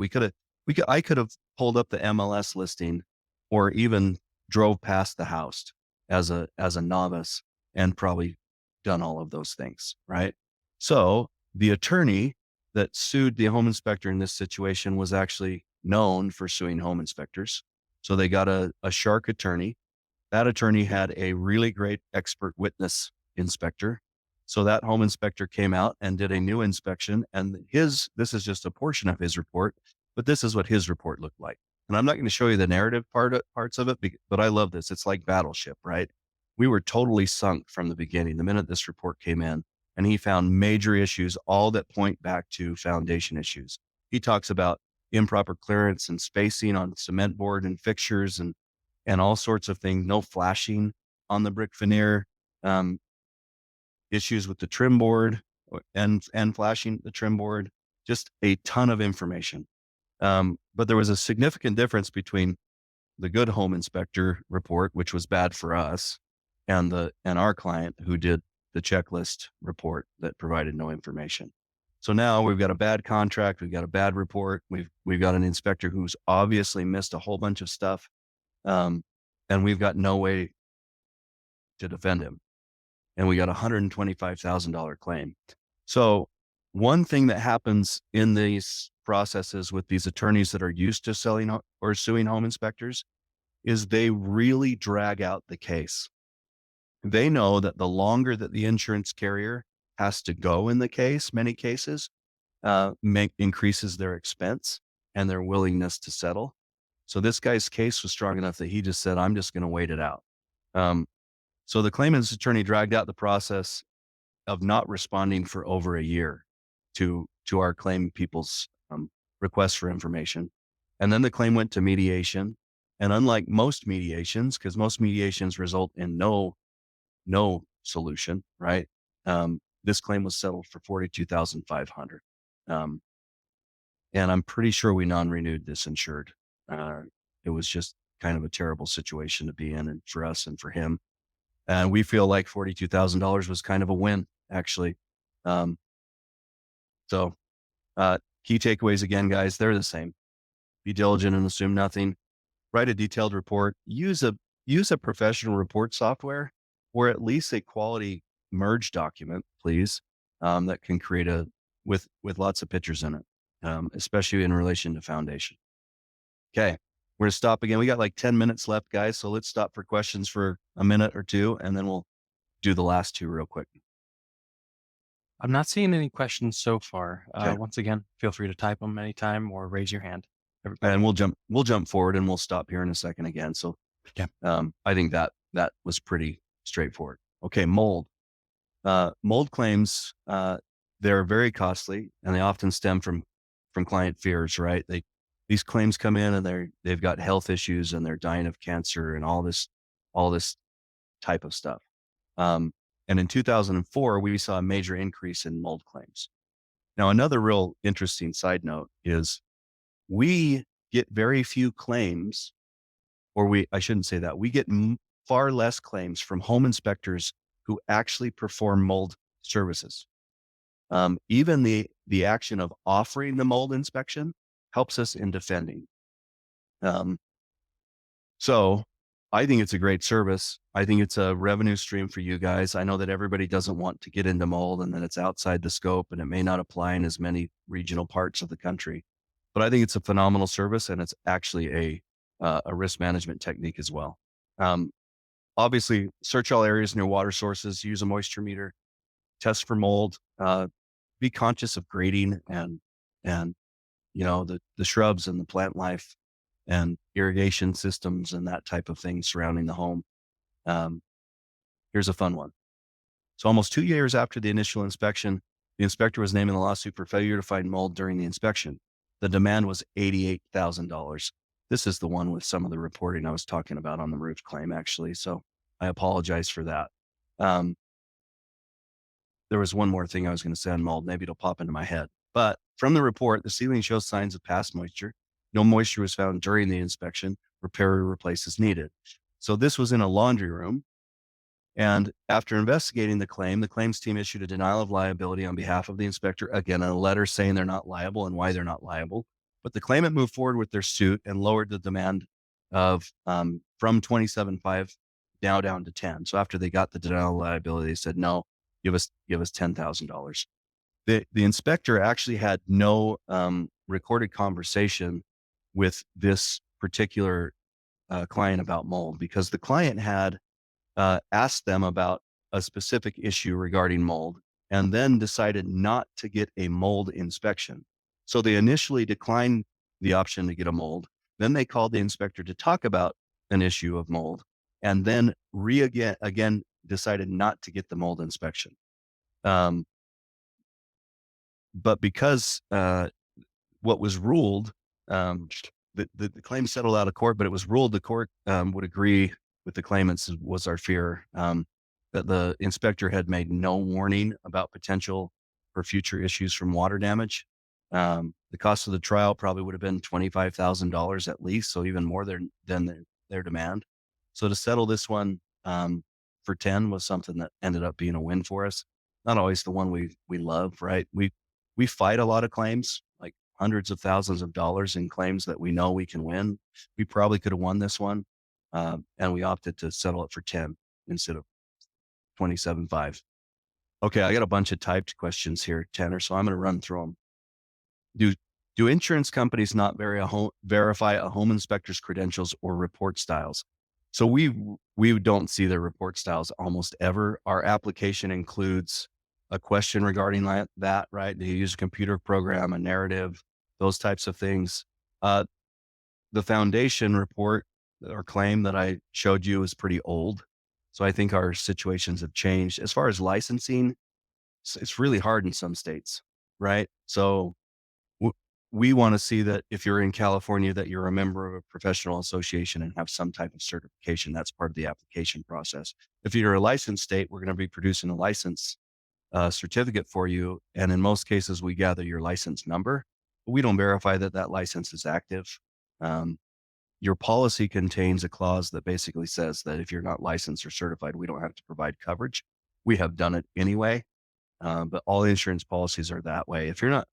I could have pulled up the MLS listing or even drove past the house as a novice and probably done all of those things, right? So the attorney that sued the home inspector in this situation was actually known for suing home inspectors. So they got a shark attorney. That attorney had a really great expert witness inspector. So that home inspector came out and did a new inspection, and this is just a portion of his report, but this is what his report looked like. And I'm not going to show you the narrative parts of it, but I love this. It's like Battleship, right? We were totally sunk from the beginning, the minute this report came in, and he found major issues, all that point back to foundation issues. He talks about improper clearance and spacing on cement board and fixtures and all sorts of things, no flashing on the brick veneer, issues with the trim board and flashing the trim board, just a ton of information. But there was a significant difference between the good home inspector report, which was bad for us, and our client who did the checklist report that provided no information. So now we've got a bad contract, we've got a bad report, we've got an inspector who's obviously missed a whole bunch of stuff, and we've got no way to defend him. And we got a $125,000 claim. So one thing that happens in these processes with these attorneys that are used to selling or suing home inspectors is they really drag out the case. They know that the longer that the insurance carrier has to go in the case, many cases, increases their expense and their willingness to settle. So this guy's case was strong enough that he just said, I'm just going to wait it out. So the claimant's attorney dragged out the process of not responding for over a year to our claim people's requests for information. And then the claim went to mediation. And unlike most mediations, because most mediations result in no solution, right? This claim was settled for $42,500. And I'm pretty sure we non-renewed this insured. It was just kind of a terrible situation to be in, and for us and for him. And we feel like $42,000 was kind of a win, actually. So key takeaways again, guys, they're the same. Be diligent and assume nothing. Write a detailed report. Use a professional report software, or at least a quality merge document, please, that can create with lots of pictures in it, especially in relation to foundation. Okay, we're gonna stop again. We got like 10 minutes left, guys. So let's stop for questions for a minute or two, and then we'll do the last two real quick. I'm not seeing any questions so far. Okay. Once again, feel free to type them anytime or raise your hand. Everybody. And we'll jump forward and we'll stop here in a second again. So I think that was pretty straightforward. Okay, mold. Mold claims, they're very costly, and they often stem from client fears, right? These claims come in and they've got health issues and they're dying of cancer and all this type of stuff. And in 2004, we saw a major increase in mold claims. Now, another real interesting side note is we get very few claims, or I shouldn't say that. We get far less claims from home inspectors who actually perform mold services. Even the action of offering the mold inspection helps us in defending. So I think it's a great service. I think it's a revenue stream for you guys. I know that everybody doesn't want to get into mold and that it's outside the scope and it may not apply in as many regional parts of the country, but I think it's a phenomenal service, and it's actually a risk management technique as well. Obviously, search all areas near water sources, use a moisture meter, test for mold, be conscious of grading and the shrubs and the plant life and irrigation systems and that type of thing surrounding the home. Um, Here's a fun one. So almost 2 years after the initial inspection, the inspector was named in the lawsuit for failure to find mold during the inspection. The demand was $88,000. This is the one with some of the reporting I was talking about on the roof claim, actually. So I apologize for that. There was one more thing I was going to say on mold. Maybe it'll pop into my head. But from the report, the ceiling shows signs of past moisture. No moisture was found during the inspection. Repair or replace is needed. So this was in a laundry room. And after investigating the claims team issued a denial of liability on behalf of the inspector. Again, a letter saying they're not liable and why they're not liable. But the claimant moved forward with their suit and lowered the demand of from 27.5 now down to 10. So after they got the denial of liability, they said, no, give us $10,000. The inspector actually had no recorded conversation with this particular client about mold, because the client had asked them about a specific issue regarding mold and then decided not to get a mold inspection. So they initially declined the option to get a mold. Then they called the inspector to talk about an issue of mold, and then again decided not to get the mold inspection. But because what was ruled, the claim settled out of court, but it was ruled the court would agree with the claimants, was our fear, that the inspector had made no warning about potential for future issues from water damage. The cost of the trial probably would have been $25,000 at least, so even more than their demand. So to settle this one for 10 was something that ended up being a win for us. Not always the one we love, right? We fight a lot of claims, like hundreds of thousands of dollars in claims that we know we can win. We probably could have won this one, and we opted to settle it for 10 instead of 27.5. Okay, I got a bunch of typed questions here, Tanner, so I'm going to run through them. Do insurance companies not verify a home inspector's credentials or report styles? So we don't see their report styles almost ever. Our application includes a question regarding that, right? Do you use a computer program, a narrative, those types of things? The foundation report or claim that I showed you is pretty old. So I think our situations have changed. As far as licensing, it's really hard in some states, right? So we want to see that if you're in California, that you're a member of a professional association and have some type of certification. That's part of the application process. If you're a licensed state, we're going to be producing a license certificate for you. And in most cases, we gather your license number, but we don't verify that that license is active. Your policy contains a clause that basically says that if you're not licensed or certified, we don't have to provide coverage. We have done it anyway. But all insurance policies are that way. If you're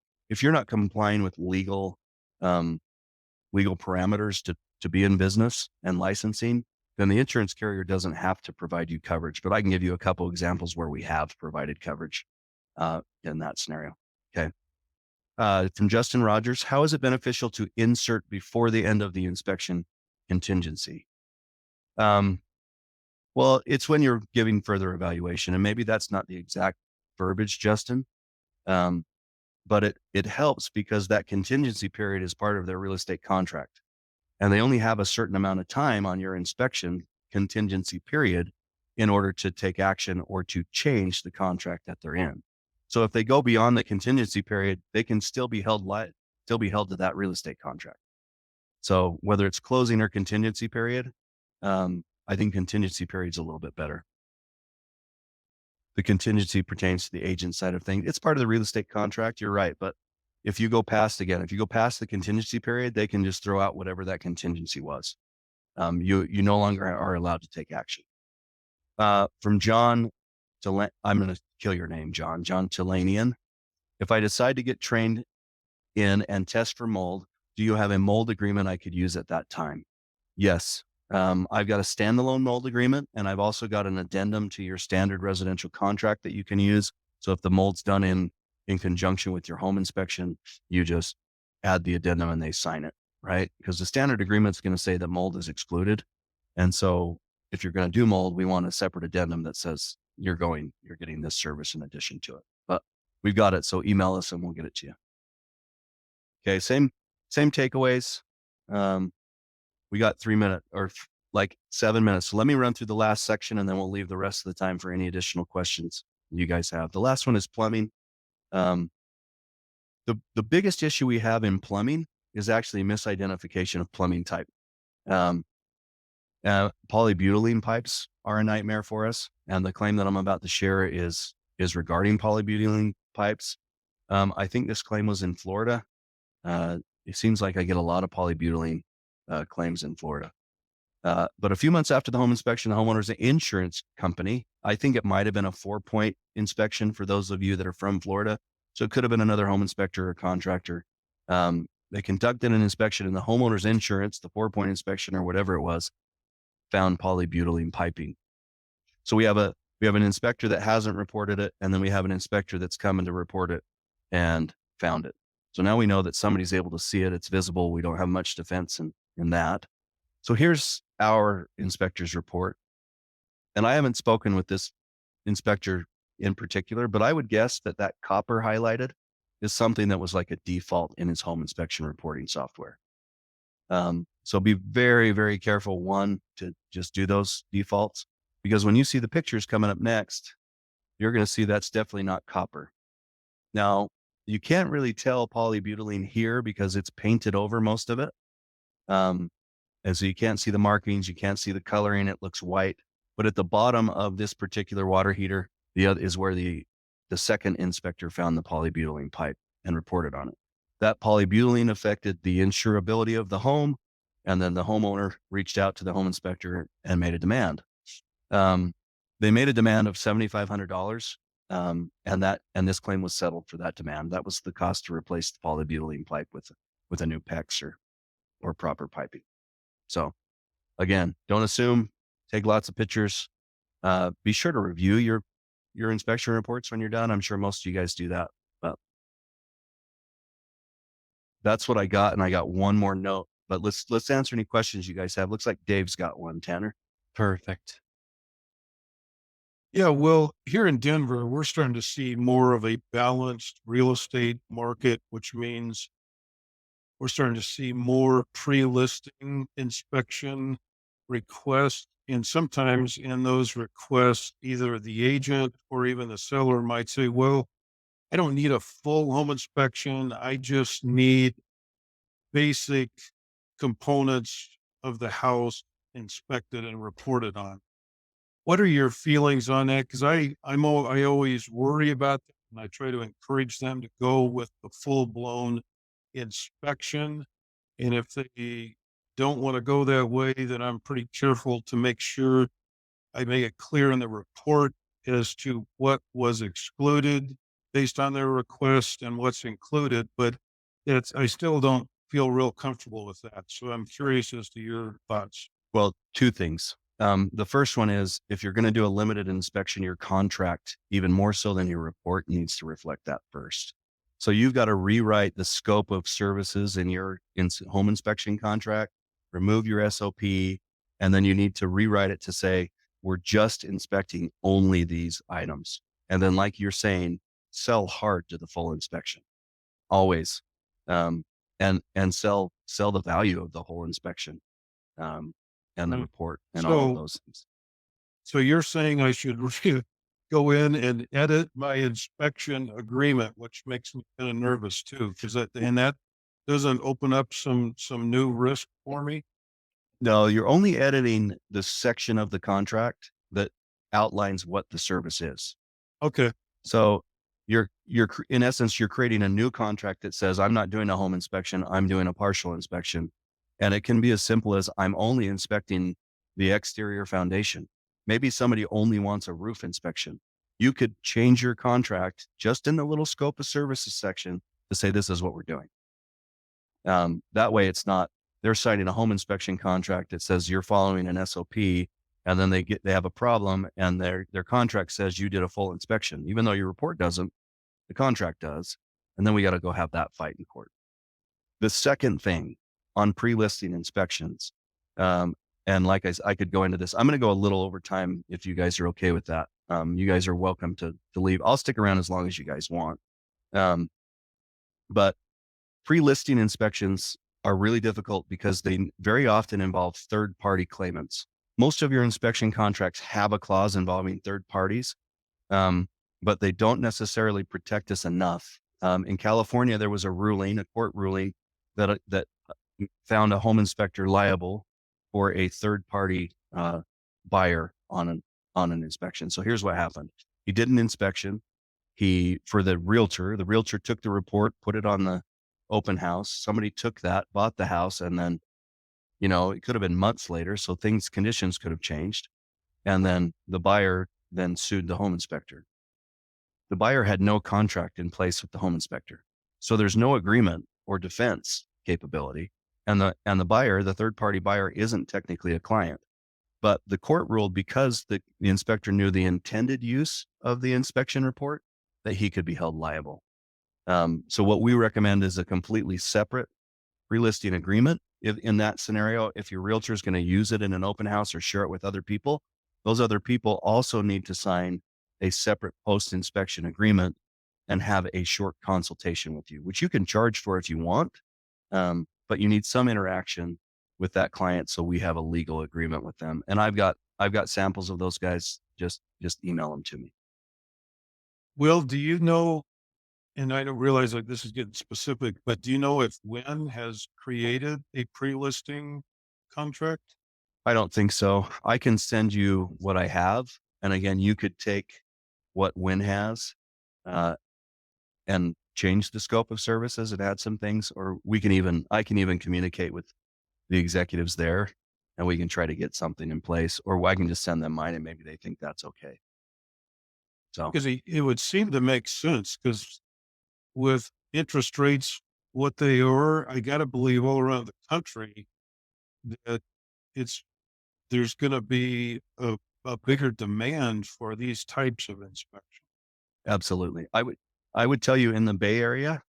not complying with legal parameters to be in business and licensing, then the insurance carrier doesn't have to provide you coverage. But I can give you a couple examples where we have provided coverage in that scenario. Okay. From Justin Rogers, how is it beneficial to insert before the end of the inspection contingency? Well, it's when you're giving further evaluation, and maybe that's not the exact verbiage, Justin. But it helps because that contingency period is part of their real estate contract. And they only have a certain amount of time on your inspection contingency period in order to take action or to change the contract that they're in. So if they go beyond the contingency period, they can still be held to that real estate contract. So whether it's closing or contingency period, I think contingency period is a little bit better. The contingency pertains to the agent side of things. It's part of the real estate contract. You're right. But if you go past the contingency period, they can just throw out whatever that contingency was. You no longer are allowed to take action. From John, I'm going to kill your name, John Tilanian. If I decide to get trained in and test for mold, do you have a mold agreement I could use at that time? Yes. I've got a standalone mold agreement, and I've also got an addendum to your standard residential contract that you can use. So if the mold's done in conjunction with your home inspection, you just add the addendum and they sign it. right? Because the standard agreement is going to say that mold is excluded. And so if you're going to do mold, we want a separate addendum that says you're getting this service in addition to it. But we've got it. So email us and we'll get it to you. Okay. Same takeaways. We got 7 minutes. So let me run through the last section and then we'll leave the rest of the time for any additional questions you guys have. The last one is plumbing. The biggest issue we have in plumbing is actually misidentification of plumbing type. Polybutylene pipes are a nightmare for us. And the claim that I'm about to share is regarding polybutylene pipes. I think this claim was in Florida. It seems like I get a lot of polybutylene claims in Florida. But a few months after the home inspection, the homeowner's insurance company, I think it might have been a 4-point inspection for those of you that are from Florida. So it could have been another home inspector or contractor. They conducted an inspection and the homeowner's insurance, the 4-point inspection or whatever it was, found polybutylene piping. So we have an inspector that hasn't reported it. And then we have an inspector that's coming to report it and found it. So now we know that somebody's able to see it. It's visible. We don't have much defense in that. So here's our inspector's report. And I haven't spoken with this inspector in particular, but I would guess that copper highlighted is something that was like a default in his home inspection reporting software. So be very, very careful, one, to just do those defaults, because when you see the pictures coming up next, you're going to see that's definitely not copper. Now, you can't really tell polybutylene here because it's painted over most of it. And so you can't see the markings, you can't see the coloring, it looks white. But at the bottom of this particular water heater, the other is where the second inspector found the polybutylene pipe and reported on it. That polybutylene affected the insurability of the home. And then the homeowner reached out to the home inspector and made a demand. They made a demand of $7,500. And this claim was settled for that demand. That was the cost to replace the polybutylene pipe with a new PEX or proper piping. So again, don't assume, take lots of pictures. Be sure to review your inspection reports when you're done. I'm sure most of you guys do that, but that's what I got. And I got one more note, but let's answer any questions you guys have. Looks like Dave's got one, Tanner. Perfect. Yeah, well, here in Denver, we're starting to see more of a balanced real estate market, which means we're starting to see more pre-listing inspection requests. And sometimes in those requests, either the agent or even the seller might say, well, I don't need a full home inspection. I just need basic components of the house inspected and reported on. What are your feelings on that? Because I always worry about that, and I try to encourage them to go with the full blown inspection. And if they don't want to go that way, then I'm pretty careful to make sure I make it clear in the report as to what was excluded based on their request and what's included. But I still don't feel real comfortable with that. So I'm curious as to your thoughts. Well, two things. The first one is if you're going to do a limited inspection, your contract, even more so than your report, needs to reflect that first. So you've got to rewrite the scope of services in your home inspection contract, remove your SOP, and then you need to rewrite it to say, we're just inspecting only these items. And then, like you're saying, sell hard to the full inspection, always. And sell the value of the whole inspection. And the report and all of those things. So you're saying I should go in and edit my inspection agreement, which makes me kind of nervous too, because that doesn't open up some new risk for me. No, you're only editing the section of the contract that outlines what the service is. Okay. So you're in essence, you're creating a new contract that says, I'm not doing a home inspection, I'm doing a partial inspection. And it can be as simple as I'm only inspecting the exterior foundation. Maybe somebody only wants a roof inspection. You could change your contract just in the little scope of services section to say, this is what we're doing. That way they're signing a home inspection contract that says you're following an SOP, and then they have a problem and their contract says you did a full inspection, even though your report doesn't, the contract does. And then we got to go have that fight in court. The second thing on pre-listing inspections. And like I could go into this. I'm going to go a little over time if you guys are okay with that. You guys are welcome to leave. I'll stick around as long as you guys want. But pre-listing inspections are really difficult because they very often involve third-party claimants. Most of your inspection contracts have a clause involving third parties, but they don't necessarily protect us enough. In California, there was a court ruling that found a home inspector liable for a third-party buyer on an inspection. So here's what happened: he did an inspection. For the realtor took the report, put it on the open house. Somebody took that, bought the house, and then, it could have been months later. So conditions could have changed. And then the buyer then sued the home inspector. The buyer had no contract in place with the home inspector. So there's no agreement or defense capability. And the buyer, the third party buyer, isn't technically a client. But the court ruled, because the inspector knew the intended use of the inspection report, that he could be held liable. So what we recommend is a completely separate pre-listing agreement. In that scenario, if your realtor is going to use it in an open house or share it with other people, those other people also need to sign a separate post-inspection agreement and have a short consultation with you, which you can charge for if you want. But you need some interaction with that client, so we have a legal agreement with them. And I've got samples of those guys. Just email them to me. Will, do you know, and I don't realize like this is getting specific, but do you know if Win has created a pre-listing contract? I don't think so. I can send you what I have. And again, you could take what Win has and change the scope of services and add some things, or I can even communicate with the executives there, and we can try to get something in place, or I can just send them mine and maybe they think that's okay. So, Because it would seem to make sense, because with interest rates what they are, I got to believe all around the country that there's going to be a bigger demand for these types of inspection. absolutely. I would tell you, in the Bay Area,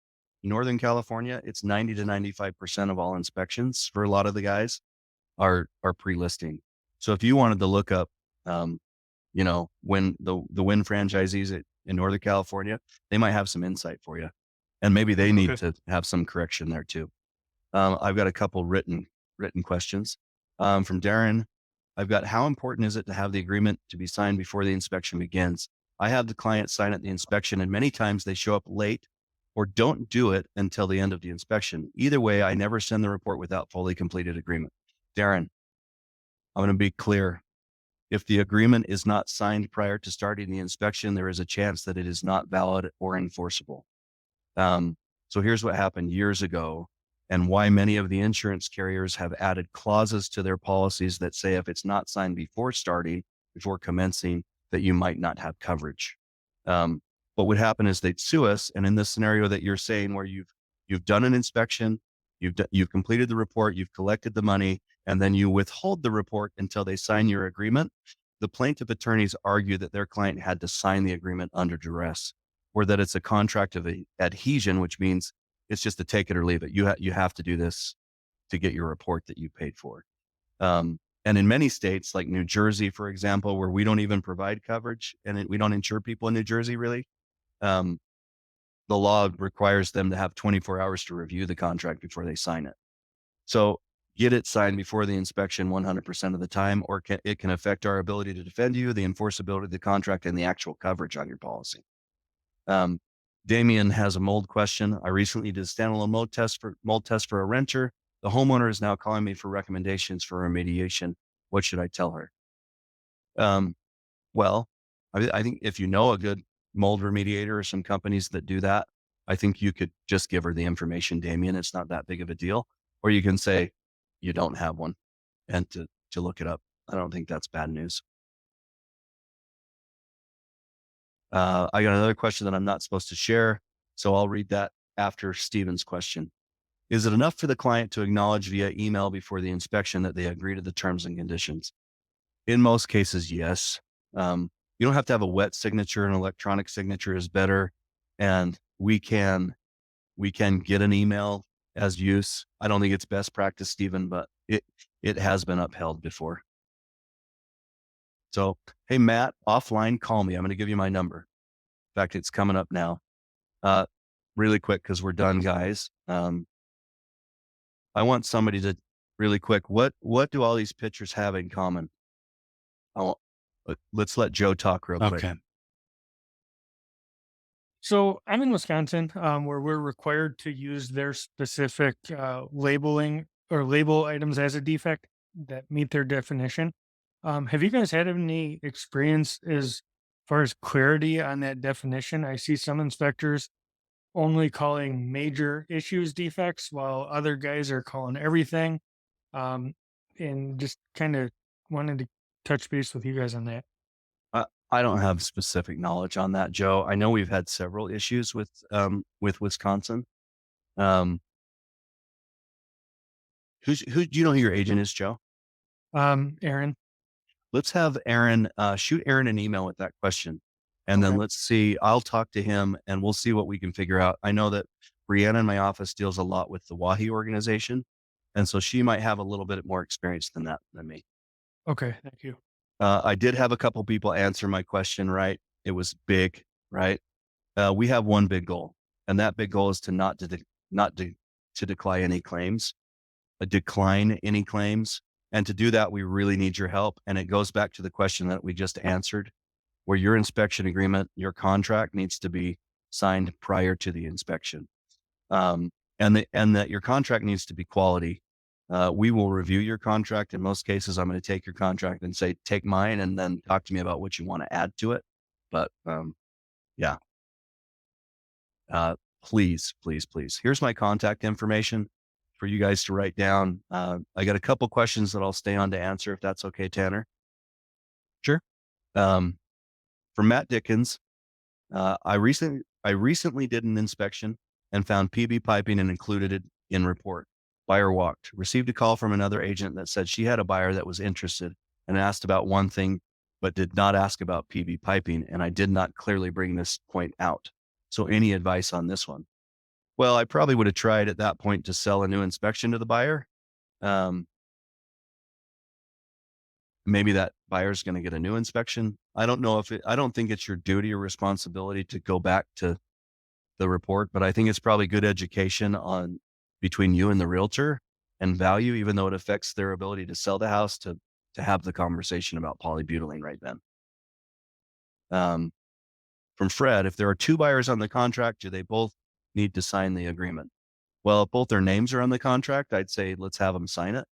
Northern California, it's 90 to 95% of all inspections for a lot of the guys are pre-listing. So if you wanted to look up, when the Win franchisees in Northern California, they might have some insight for you, and maybe they need to have some correction there too. I've got a couple written questions from Darren. I've got: how important is it to have the agreement to be signed before the inspection begins? I have the client sign at the inspection, and many times they show up late or don't do it until the end of the inspection. Either way, I never send the report without fully completed agreement. Darren, I'm going to be clear. If the agreement is not signed prior to starting the inspection, there is a chance that it is not valid or enforceable. So here's what happened years ago, and why many of the insurance carriers have added clauses to their policies that say if it's not signed before commencing, that you might not have coverage. What would happen is they'd sue us. And in this scenario that you're saying, where you've done an inspection, you've completed the report, you've collected the money, and then you withhold the report until they sign your agreement, the plaintiff attorneys argue that their client had to sign the agreement under duress, or that it's a contract of adhesion, which means it's just a take it or leave it. You have to do this to get your report that you paid for. And in many states, like New Jersey, for example, where we don't even provide coverage and we don't insure people in New Jersey, really, the law requires them to have 24 hours to review the contract before they sign it. So get it signed before the inspection 100% of the time, or it can affect our ability to defend you, the enforceability of the contract, and the actual coverage on your policy. Damien has a mold question. I recently did a standalone mold test for a renter. The homeowner is now calling me for recommendations for remediation. What should I tell her? Well, I think if you know a good mold remediator or some companies that do that, I think you could just give her the information, Damien. It's not that big of a deal. Or you can say you don't have one and to look it up. I don't think that's bad news. I got another question that I'm not supposed to share, so I'll read that after Stephen's question. Is it enough for the client to acknowledge via email before the inspection that they agree to the terms and conditions? In most cases, yes. You don't have to have a wet signature. An electronic signature is better. And we can get an email as use. I don't think it's best practice, Stephen, but it has been upheld before. So, hey, Matt, offline, call me. I'm going to give you my number. In fact, it's coming up now. Really quick, because we're done, guys. I want somebody to really quick. What do all these pictures have in common? Let's let Joe talk real quick. Okay. So I'm in Wisconsin, where we're required to use their specific labeling or label items as a defect that meet their definition. Have you guys had any experience as far as clarity on that definition? I see some inspectors only calling major issues defects, while other guys are calling everything. Um, and just kind of wanted to touch base with you guys on that. I don't have specific knowledge on that, Joe. I know we've had several issues with Wisconsin. Um, who do you know who your agent is, Joe? Aaron. Let's have Aaron shoot Aaron an email with that question, and then Okay. let's see. I'll talk to him, and we'll see what we can figure out. I know that Brianna in my office deals a lot with the WAHI organization, and so she might have a little bit more experience than me. Okay. Thank you. I did have a couple people answer my question right. It was big, right? We have one big goal, and that big goal is to not to decline any claims, And to do that, we really need your help. And it goes back to the question that we just answered, where your inspection agreement, your contract needs to be signed prior to the inspection. And that your contract needs to be quality. We will review your contract. In most cases, I'm going to take your contract and say, take mine, and then talk to me about what you want to add to it. But yeah, please. Here's my contact information for you guys to write down. I got a couple questions that I'll stay on to answer, if that's okay, Tanner. Sure. For Matt Dickens, I recently did an inspection and found PB piping and included it in report. Buyer walked. Received a call from another agent that said she had a buyer that was interested and asked about one thing, but did not ask about PB piping, and I did not clearly bring this point out. So any advice on this one? Well, I probably would have tried at that point to sell a new inspection to the buyer. Maybe that buyer's going to get a new inspection. I don't think it's your duty or responsibility to go back to the report, but I think it's probably good education on between you and the realtor and value, even though it affects their ability to sell the house, to have the conversation about polybutylene right then. From Fred, if there are two buyers on the contract, do they both need to sign the agreement? Well, if both their names are on the contract, I'd say let's have them sign it.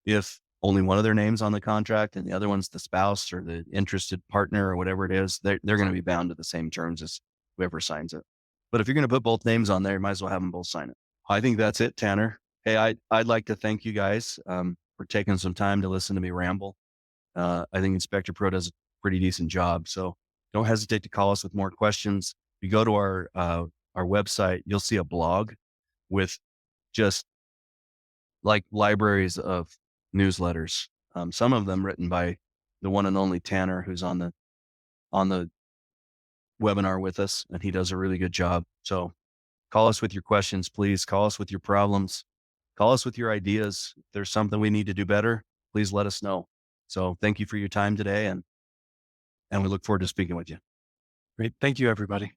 If only one of their names on the contract and the other one's the spouse or the interested partner or whatever it is, they're going to be bound to the same terms as whoever signs it. But if you're going to put both names on there, you might as well have them both sign it. I think that's it, Tanner. Hey, I'd like to thank you guys for taking some time to listen to me ramble. I think Inspector Pro does a pretty decent job. So don't hesitate to call us with more questions. If you go to our website, you'll see a blog with just like libraries of newsletters. Some of them written by the one and only Tanner, who's on the webinar with us, and he does a really good job. So call us with your questions, please. Call us with your problems. Call us with your ideas. If there's something we need to do better, please let us know. So thank you for your time today, and we look forward to speaking with you. Great. Thank you, everybody.